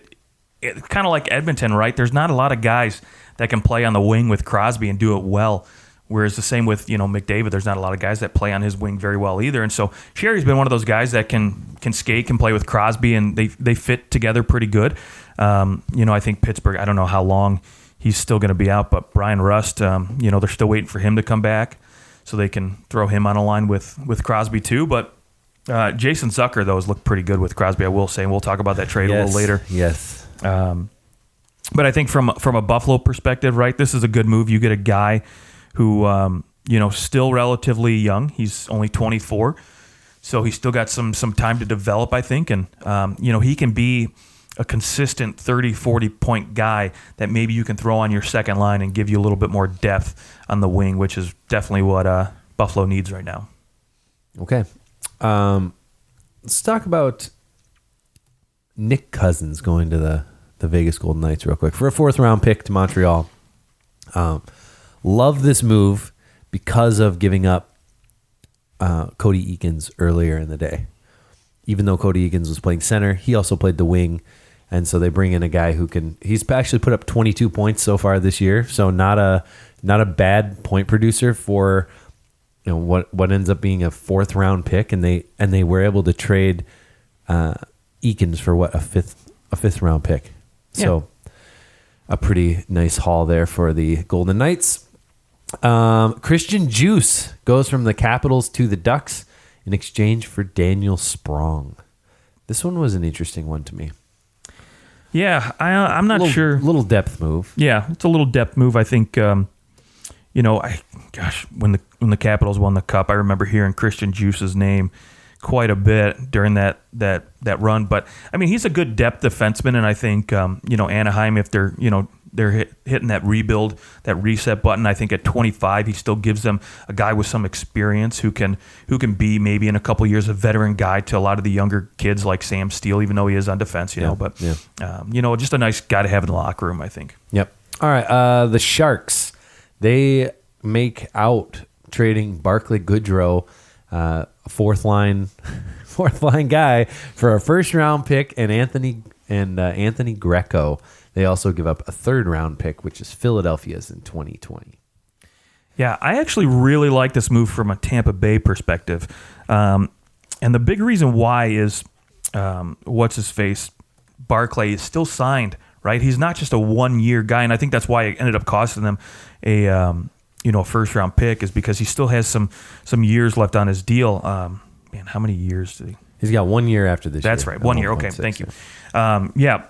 it's kind of like Edmonton, right? There's not a lot of guys that can play on the wing with Crosby and do it well. Whereas the same with, McDavid, there's not a lot of guys that play on his wing very well either. And so Sherry's been one of those guys that can skate, can play with Crosby, and they fit together pretty good. I think Pittsburgh, I don't know how long he's still going to be out, but Brian Rust, they're still waiting for him to come back so they can throw him on a line with Crosby too. But Jason Zucker, though, has looked pretty good with Crosby, I will say, and we'll talk about that trade a little later. Yes. But I think from a Buffalo perspective, right, this is a good move. You get a guy who, still relatively young. He's only 24, so he's still got some time to develop, I think. And, he can be a consistent 30, 40-point guy that maybe you can throw on your second line and give you a little bit more depth on the wing, which is definitely what Buffalo needs right now. Okay. Let's talk about Nick Cousins going to the Vegas Golden Knights real quick for a 4th-round pick to Montreal. Love this move because of giving up Cody Eakins earlier in the day. Even though Cody Eakins was playing center, he also played the wing, and so they bring in a guy who he's actually put up 22 points so far this year, so not a bad point producer for what ends up being a 4th-round pick, and they were able to trade Eakins for a 5th-round pick. Yeah. So a pretty nice haul there for the Golden Knights. Christian Juice goes from the Capitals to the Ducks in exchange for Daniel Sprong. This one was an interesting one to me. Yeah, I'm not sure. Little depth move. Yeah, it's a little depth move. I think, when the Capitals won the Cup, I remember hearing Christian Juice's name quite a bit during that run. But he's a good depth defenseman, and I think Anaheim, if they're hitting that rebuild, that reset button, I think at 25 he still gives them a guy with some experience who can be maybe in a couple years a veteran guy to a lot of the younger kids like Sam Steele, even though he is on defense, just a nice guy to have in the locker room, I think. Yep. All right. The Sharks, they make out trading Barclay Goodrow, a fourth line guy, for a 1st-round pick and Anthony Greco. They also give up a 3rd-round pick, which is Philadelphia's in 2020. Yeah, I actually really like this move from a Tampa Bay perspective. And the big reason why is, what's-his-face, Barclay is still signed, right? He's not just a 1-year guy, and I think that's why it ended up costing them a 1st-round pick, is because he still has some years left on his deal. How many years did he? He's got 1 year after this year. That's right, 1 year. Okay, thank you. Yeah.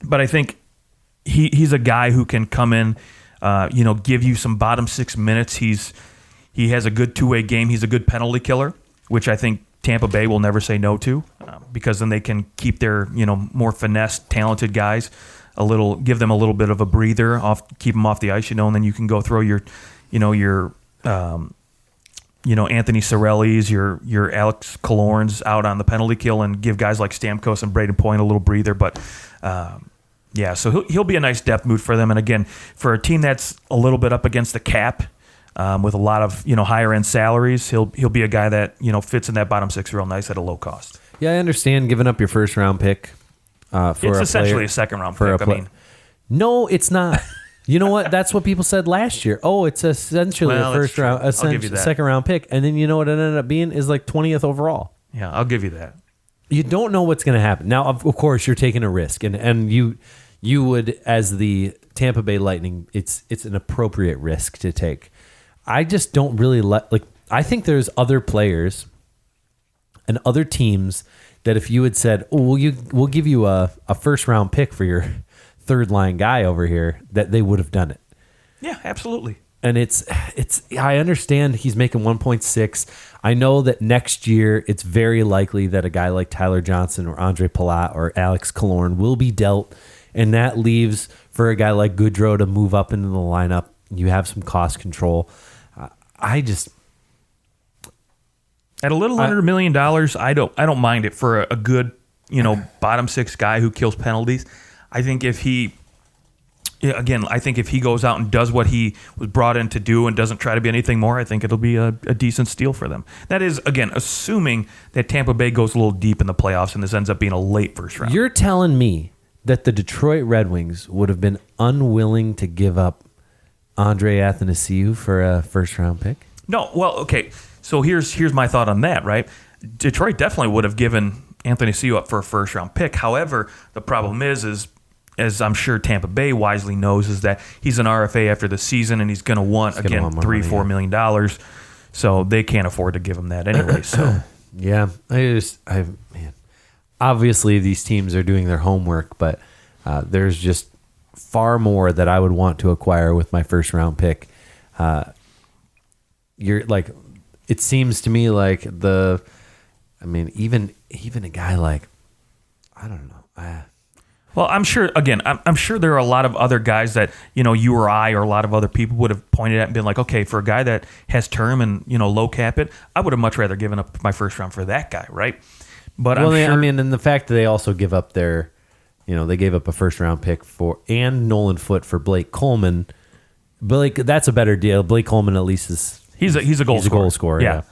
But I think he's a guy who can come in, give you some bottom 6 minutes. He has a good two-way game. He's a good penalty killer, which I think Tampa Bay will never say no to, because then they can keep their more finesse, talented guys give them a little bit of a breather, keep them off the ice, and then you can go throw your Anthony Cirelli's, your Alex Killorn's out on the penalty kill and give guys like Stamkos and Braden Point a little breather. But so he'll be a nice depth move for them. And again, for a team that's a little bit up against the cap, with a lot of higher end salaries, he'll be a guy that fits in that bottom 6 real nice at a low cost. Yeah, I understand giving up your 1st-round pick. It's essentially a 2nd-round pick. No, it's not. You know what? That's what people said last year. Oh, it's essentially a 2nd-round pick, and then you know what it ended up being is like 20th overall. Yeah, I'll give you that. You don't know what's going to happen. Now, of course, you're taking a risk, and you would, as the Tampa Bay Lightning, it's an appropriate risk to take. I just don't really I think there's other players and other teams that if you had said, "Oh, we'll give you a 1st-round pick for your 3rd-line guy over here," that they would have done it. Yeah, absolutely. And it's I understand he's making 1.6. I know that next year it's very likely that a guy like Tyler Johnson or Andre Palat or Alex Killorn will be dealt, and that leaves for a guy like Goodrow to move up into the lineup. You have some cost control. At a little under $1 million, I don't mind it for a good, bottom six guy who kills penalties. I think if he goes out and does what he was brought in to do and doesn't try to be anything more, I think it'll be a decent steal for them. That is, again, assuming that Tampa Bay goes a little deep in the playoffs and this ends up being a late first round. You're telling me that the Detroit Red Wings would have been unwilling to give up Andre Athanasiou for a first-round pick? No, well, okay. So here's my thought on that, right? Detroit definitely would have given Athanasiou up for a first-round pick. However, the problem is as I'm sure Tampa Bay wisely knows, is that he's an RFA after the season, and he's going to want $3-4 million. So they can't afford to give him that anyway. So yeah, obviously these teams are doing their homework, but there's just far more that I would want to acquire with my first round pick. It seems to me like even a guy like, I don't know. Well, I'm sure there are a lot of other guys that, you or I or a lot of other people would have pointed at and been like, okay, for a guy that has term and, low cap it, I would have much rather given up my first round for that guy, right? But and the fact that they also give up they gave up a first round pick and Nolan Foote for Blake Coleman. That's a better deal. Blake Coleman at least is he's a goal scorer. Yeah.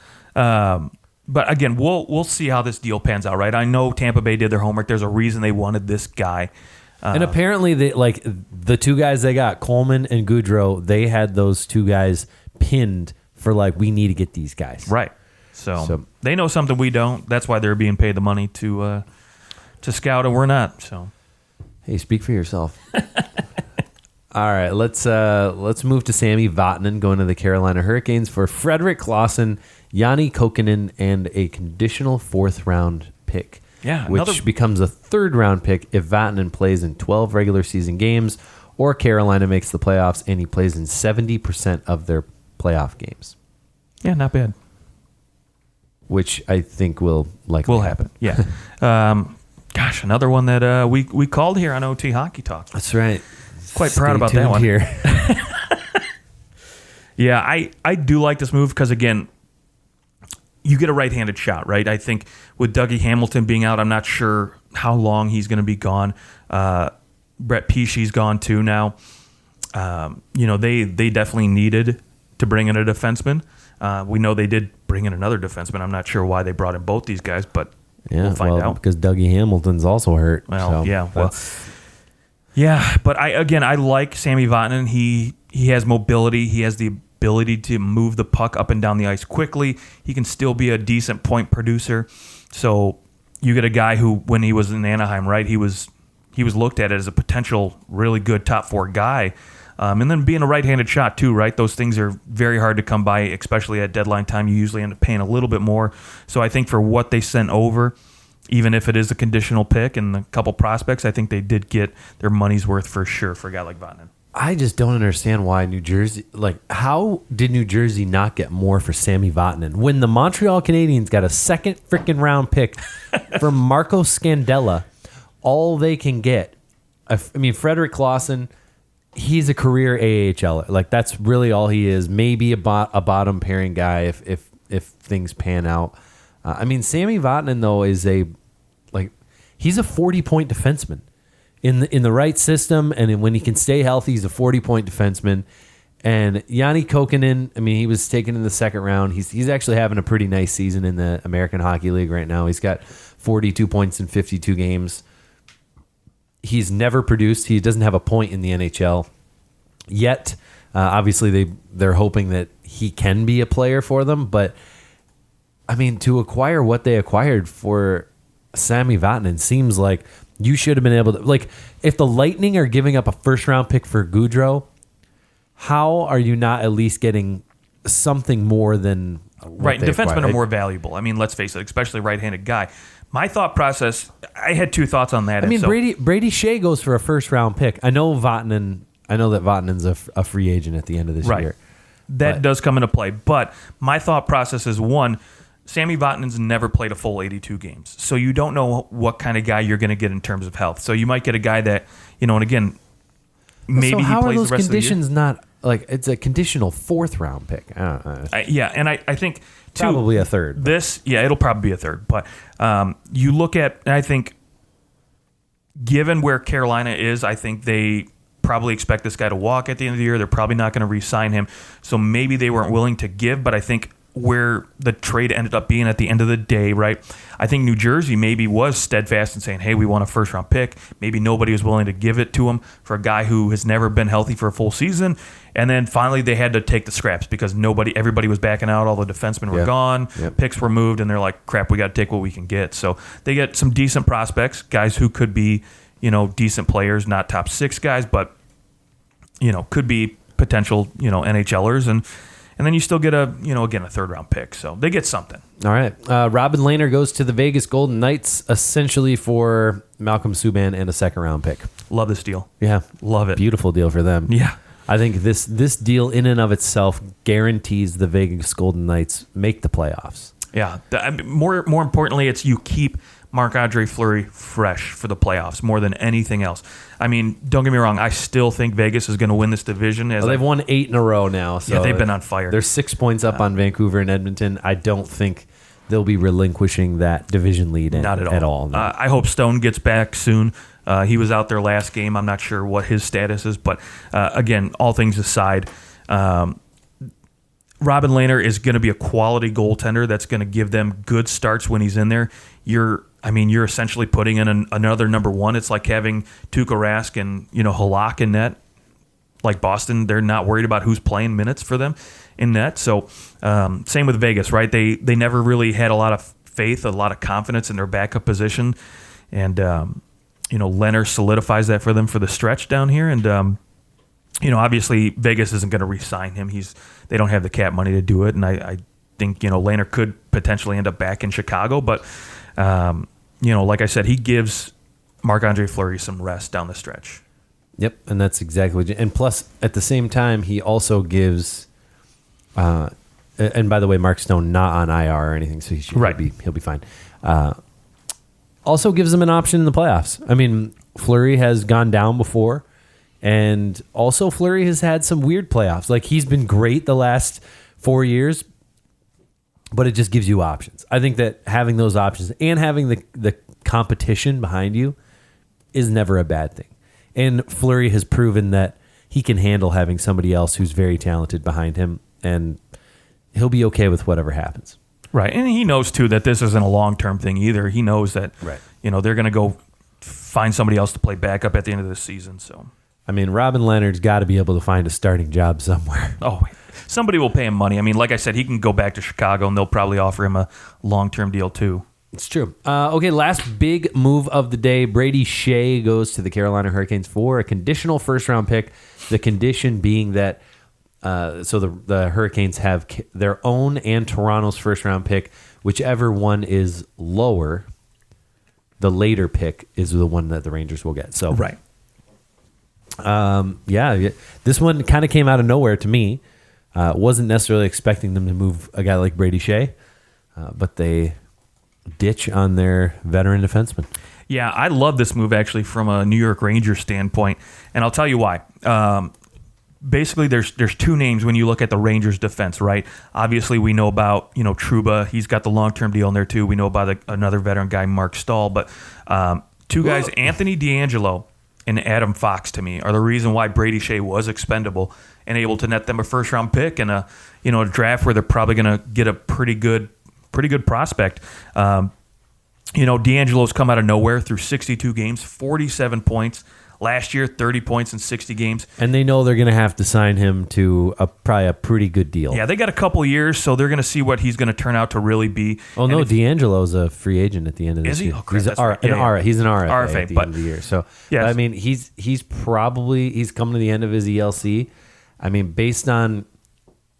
But again, we'll see how this deal pans out, right? I know Tampa Bay did their homework. There's a reason they wanted this guy. And apparently, the two guys they got, Coleman and Goodrow, they had those two guys pinned for we need to get these guys. Right. So they know something we don't. That's why they're being paid the money to scout, and we're not. So, hey, speak for yourself. All right, let's move to Sami Vatanen going to the Carolina Hurricanes for Frederick Claesson, Yanni Kokkonen, and a conditional fourth-round pick. Yeah, which becomes a third-round pick if Vatanen plays in 12 regular season games or Carolina makes the playoffs and he plays in 70% of their playoff games. Yeah, not bad. Which I think will likely happen. Yeah. Gosh, another one that we called here on OT Hockey Talk. That's right. Quite proud about that one. Here. Yeah, I do like this move because, again, you get a right-handed shot, right? I think with Dougie Hamilton being out, I'm not sure how long he's going to be gone. Brett Pesce's gone too now. They definitely needed to bring in a defenseman. We know they did bring in another defenseman. I'm not sure why they brought in both these guys, but we'll find out. Because Dougie Hamilton's also hurt. Well, yeah. But I like Sami Vatanen. He has mobility. He has the ability to move the puck up and down the ice quickly. He can still be a decent point producer. So you get a guy who, when he was in Anaheim, right, he was looked at as a potential really good top four guy. And then being a right-handed shot too, right? Those things are very hard to come by, especially at deadline time. You usually end up paying a little bit more. So I think for what they sent over, even if it is a conditional pick and a couple prospects, I think they did get their money's worth for sure for a guy like Vatanen. I just don't understand why New Jersey, how did New Jersey not get more for Sami Vatanen when the Montreal Canadiens got a second freaking round pick for Marco Scandella? All they can get, Frederick Claesson, he's a career AHL. That's really all he is. Maybe a bottom pairing guy if things pan out. Sami Vatanen though is he's a 40-point defenseman. In the right system, and when he can stay healthy, he's a 40-point defenseman. And Yanni Kokkonen, he was taken in the second round. He's actually having a pretty nice season in the American Hockey League right now. He's got 42 points in 52 games. He's never produced. He doesn't have a point in the NHL yet. Obviously, they're hoping that he can be a player for them. But, to acquire what they acquired for Sami Vatanen seems like you should have been able to, if the Lightning are giving up a first-round pick for Goodrow, how are you not at least getting something more than right? Defensemen are more valuable. Let's face it, especially right-handed guy. My thought process, I had two thoughts on that. Brady Shea goes for a first-round pick. I know that Vatanen's a free agent at the end of this year. That does come into play. But my thought process is, one, Sammy Vatanen's never played a full 82 games. So you don't know what kind of guy you're going to get in terms of health. So you might get a guy that, and again, maybe so how he plays are those the rest conditions of the year. not like it's a conditional 4th round pick? I think too, probably a 3rd. It'll probably be a 3rd. But you look at, and I think, given where Carolina is, I think they probably expect this guy to walk at the end of the year. They're probably not going to re-sign him. So maybe they weren't willing to give, but I think where the trade ended up being at the end of the day, right? I think New Jersey maybe was steadfast in saying, hey, we want a 1st-round pick. Maybe nobody was willing to give it to him for a guy who has never been healthy for a full season. And then finally they had to take the scraps because everybody was backing out. All the defensemen were gone. Yep. Picks were moved, and they're like, crap, we got to take what we can get. So they get some decent prospects, guys who could be, decent players, not top 6 guys, but, could be potential, NHLers. And then you still get again, a 3rd-round pick. So they get something. All right. Robin Lehner goes to the Vegas Golden Knights essentially for Malcolm Subban and a 2nd-round pick. Love this deal. Yeah. Love it. Beautiful deal for them. Yeah. I think this deal in and of itself guarantees the Vegas Golden Knights make the playoffs. Yeah. More importantly, it's you keep Marc-Andre Fleury fresh for the playoffs more than anything else. I mean, don't get me wrong. I still think Vegas is going to win this division. They've won 8 in a row now. So yeah, they've been on fire. They're 6 points up on Vancouver and Edmonton. I don't think they'll be relinquishing that division lead Not at all. No. I hope Stone gets back soon. He was out there last game. I'm not sure what his status is. But, again, all things aside, Robin Lehner is going to be a quality goaltender that's going to give them good starts when he's in there. You're essentially putting in another number 1. It's like having Tuukka Rask and Halak in net. Like Boston, they're not worried about who's playing minutes for them in net. So same with Vegas, right? They never really had a lot of faith, a lot of confidence in their backup position, and Lehner solidifies that for them for the stretch down here. And obviously Vegas isn't going to re-sign him. They don't have the cap money to do it, and I think Lehner could potentially end up back in Chicago, but. Like I said, he gives Marc-Andre Fleury some rest down the stretch. Yep, and that's exactly what. And plus, at the same time, he also gives. And by the way, Mark Stone not on IR or anything, so he'll be fine. Also gives him an option in the playoffs. I mean, Fleury has gone down before, and also Fleury has had some weird playoffs. Like he's been great the last 4 years. But it just gives you options. I think that having those options and having the competition behind you is never a bad thing. And Fleury has proven that he can handle having somebody else who's very talented behind him, and he'll be okay with whatever happens. Right. And he knows, too, that this isn't a long-term thing either. He knows that they're going to go find somebody else to play backup at the end of the season. So, I mean, Robin Leonard's got to be able to find a starting job somewhere. Oh, somebody will pay him money. I mean, like I said, he can go back to Chicago, and they'll probably offer him a long-term deal, too. It's true. Okay, last big move of the day. Brady Shea goes to the Carolina Hurricanes for a conditional first-round pick. The condition being that the Hurricanes have their own and Toronto's first-round pick. Whichever one is lower, the later pick is the one that the Rangers will get. So, right. This one kind of came out of nowhere to me. Wasn't necessarily expecting them to move a guy like Brady Shea, but they ditch on their veteran defenseman. Yeah, I love this move actually from a New York Rangers standpoint, and I'll tell you why. Basically, there's 2 names when you look at the Rangers defense, right? Obviously, we know about Trouba. He's got the long-term deal in there too. We know about another veteran guy, Mark Stahl, but 2 guys, Anthony DeAngelo and Adam Fox, to me, are the reason why Brady Shea was expendable and able to net them a first-round pick and a draft where they're probably going to get a pretty good prospect. DeAngelo's come out of nowhere through 62 games, 47 points. Last year, 30 points in 60 games. And they know they're going to have to sign him to probably a pretty good deal. Yeah, they got a couple years, so they're going to see what he's going to turn out to really be. Oh, no, DeAngelo's a free agent at the end of this year. Oh, crap, He's an RFA RFA at the end of the year. So, yes. I mean, he's coming to the end of his ELC. I mean, based on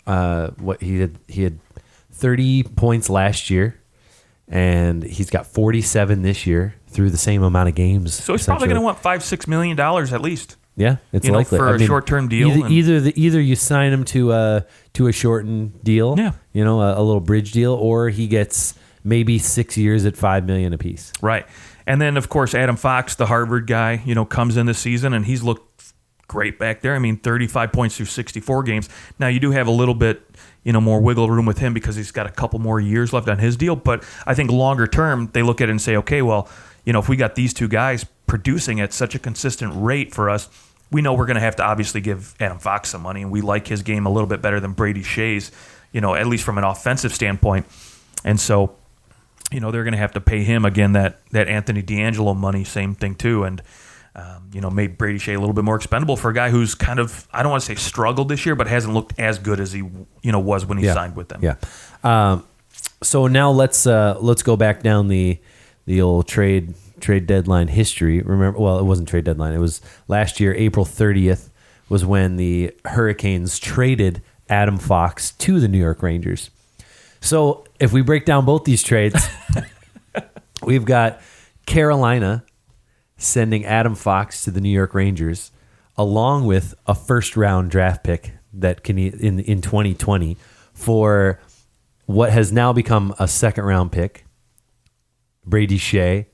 what he had 30 points last year, and he's got 47 this year through the same amount of games. So he's probably going to want $5-6 million at least. Yeah, it's likely for a short-term deal. Either you sign him to a shortened deal, Yeah. a little bridge deal, or he gets maybe 6 years at $5 million apiece. Right. And then, of course, Adam Fox, the Harvard guy, comes in this season, and he's looked great back there. I mean, 35 points through 64 games. Now, you do have a little bit, more wiggle room with him because he's got a couple more years left on his deal. But I think longer term, they look at it and say, okay, well, if we got these two guys producing at such a consistent rate for us, we know we're going to have to obviously give Adam Fox some money, and we like his game a little bit better than Brady Shea's, at least from an offensive standpoint. And so, they're going to have to pay him again that Anthony D'Angelo money, same thing too, and made Brady Shea a little bit more expendable for a guy who's kind of, I don't want to say struggled this year, but hasn't looked as good as he was when he signed with them. Yeah. So now let's go back down the old trade deadline history. Remember, well, it wasn't trade deadline. It was last year, April 30th was when the Hurricanes traded Adam Fox to the New York Rangers. So if we break down both these trades, we've got Carolina sending Adam Fox to the New York Rangers, along with a first-round draft pick that can in 2020 for what has now become a second-round pick, Brady Shea,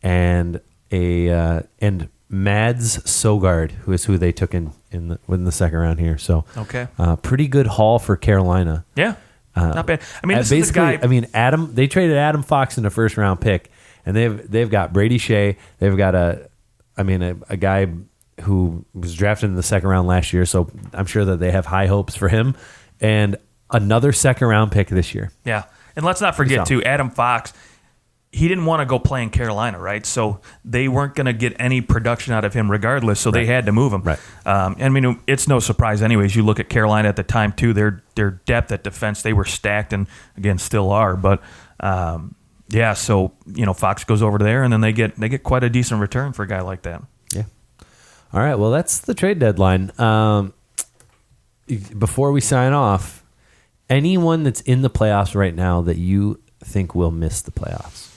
and Mads Sogard, who is who they took in the second round here. So okay, pretty good haul for Carolina. Yeah, not bad. I mean, this is the guy. I mean, they traded Adam Fox in a first round pick, and they've got Brady Shea. They've got a guy who was drafted in the second round last year. So I'm sure that they have high hopes for him, and another second round pick this year. Yeah, and let's not forget too, Adam Fox. He didn't want to go play in Carolina, right? So they weren't going to get any production out of him regardless, so they had to move him. Right. I mean, it's no surprise anyways. You look at Carolina at the time, too. Their depth at defense, they were stacked and, again, still are. But, so, Fox goes over there, and then they get quite a decent return for a guy like that. Yeah. All right, well, that's the trade deadline. Before we sign off, anyone that's in the playoffs right now that you think will miss the playoffs?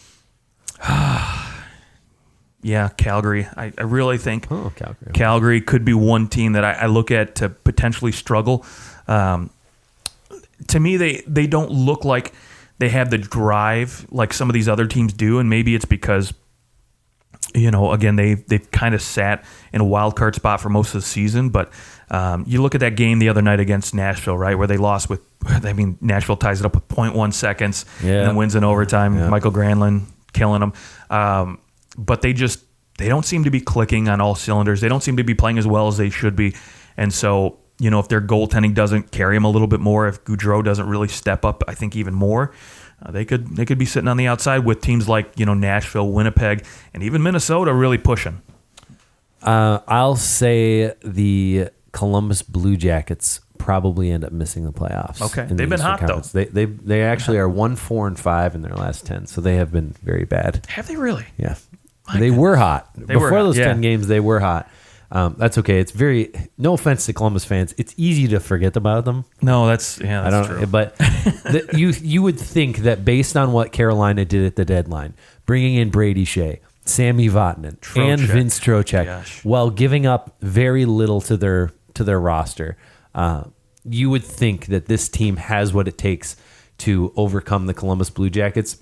Yeah, Calgary. I really think Calgary. Calgary could be one team that I look at to potentially struggle. To me, they don't look like they have the drive like some of these other teams do, and maybe it's because, again, they've kind of sat in a wild card spot for most of the season. But you look at that game the other night against Nashville, right, where they lost with, Nashville ties it up with 0.1 seconds and then wins in overtime. Yeah. Michael Granlund killing them. But they don't seem to be clicking on all cylinders. They don't seem to be playing as well as they should be. And so, if their goaltending doesn't carry them a little bit more, if Gaudreau doesn't really step up, I think even more, they could be sitting on the outside with teams like, Nashville, Winnipeg, and even Minnesota really pushing. I'll say the Columbus Blue Jackets probably end up missing the playoffs. Okay, they've been hot though. They actually are 1-4-5 in their last 10, so they have been very bad. Have they really? Yeah, they were hot before those 10 games. They were hot. That's okay. It's no offense to Columbus fans. It's easy to forget about them. No, that's true. But you would think that based on what Carolina did at the deadline, bringing in Brady Shea, Sammy Vatanen, and Vince Trocheck, while giving up very little to their roster, you would think that this team has what it takes to overcome the Columbus Blue Jackets.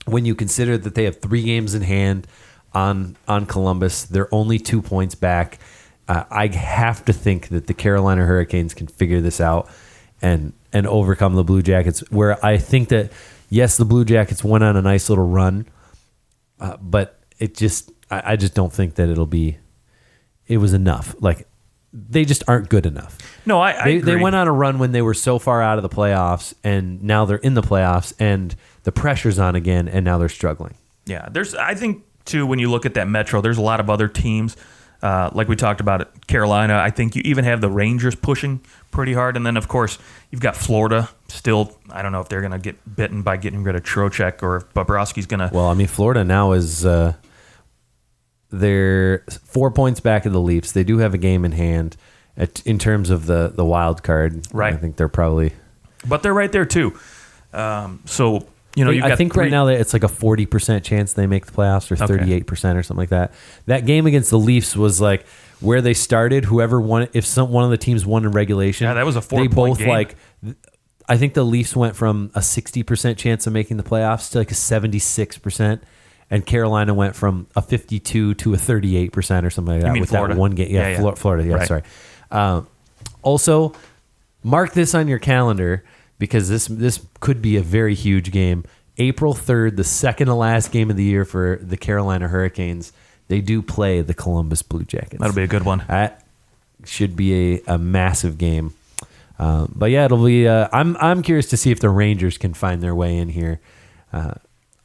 When you consider that they have 3 games in hand on Columbus, they're only 2 points back. I have to think that the Carolina Hurricanes can figure this out and overcome the Blue Jackets. Where I think that, yes, the Blue Jackets went on a nice little run, but I just don't think that it was enough. Like, they just aren't good enough. No, I agree. They went on a run when they were so far out of the playoffs, and now they're in the playoffs, and the pressure's on again, and now they're struggling. Yeah, I think, too, when you look at that Metro, there's a lot of other teams, like we talked about at Carolina. I think you even have the Rangers pushing pretty hard, and then, of course, you've got Florida still. I don't know if they're going to get bitten by getting rid of Trocheck or if Bobrovsky's going to... Well, Florida now is... they're 4 points back of the Leafs. They do have a game in hand in terms of the wild card. Right. I think they're probably... But they're right there, too. So, I think right now it's like a 40% chance they make the playoffs or 38% or something like that. That game against the Leafs was like, where they started, whoever won, if one of the teams won in regulation, Yeah, that was a 4-point both game. I think the Leafs went from a 60% chance of making the playoffs to like a 76%. And Carolina went from a 52 to a 38% or something like that. You mean with Florida? that one game. Yeah. Florida. Yeah, Right. sorry. Also, mark this on your calendar because this could be a very huge game. April 3rd, the second to last game of the year for the Carolina Hurricanes. They do play the Columbus Blue Jackets. That'll be a good one. That should be a massive game. But yeah, it'll be. I'm curious to see if the Rangers can find their way in here.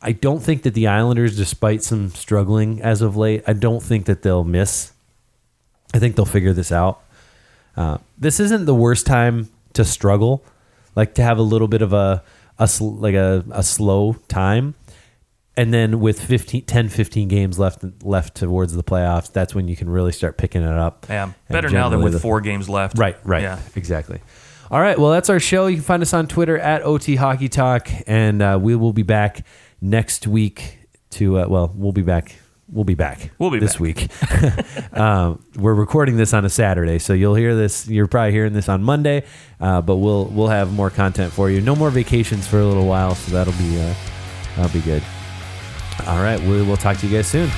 I don't think that the Islanders, despite some struggling as of late, I don't think that they'll miss. I think they'll figure this out. This isn't the worst time to struggle, like to have a little bit of a slow time. And then with 10, 15 games left towards the playoffs, that's when you can really start picking it up. Yeah, better now than with 4 games left. Right. Yeah. Exactly. All right, well, that's our show. You can find us on Twitter at OT Hockey Talk, and we will be back next week we'll be back this week. We're recording this on a Saturday, so you'll hear this. You're probably hearing this on Monday, but we'll have more content for you. No more vacations for a little while, so that'll be good. All right, we'll talk to you guys soon.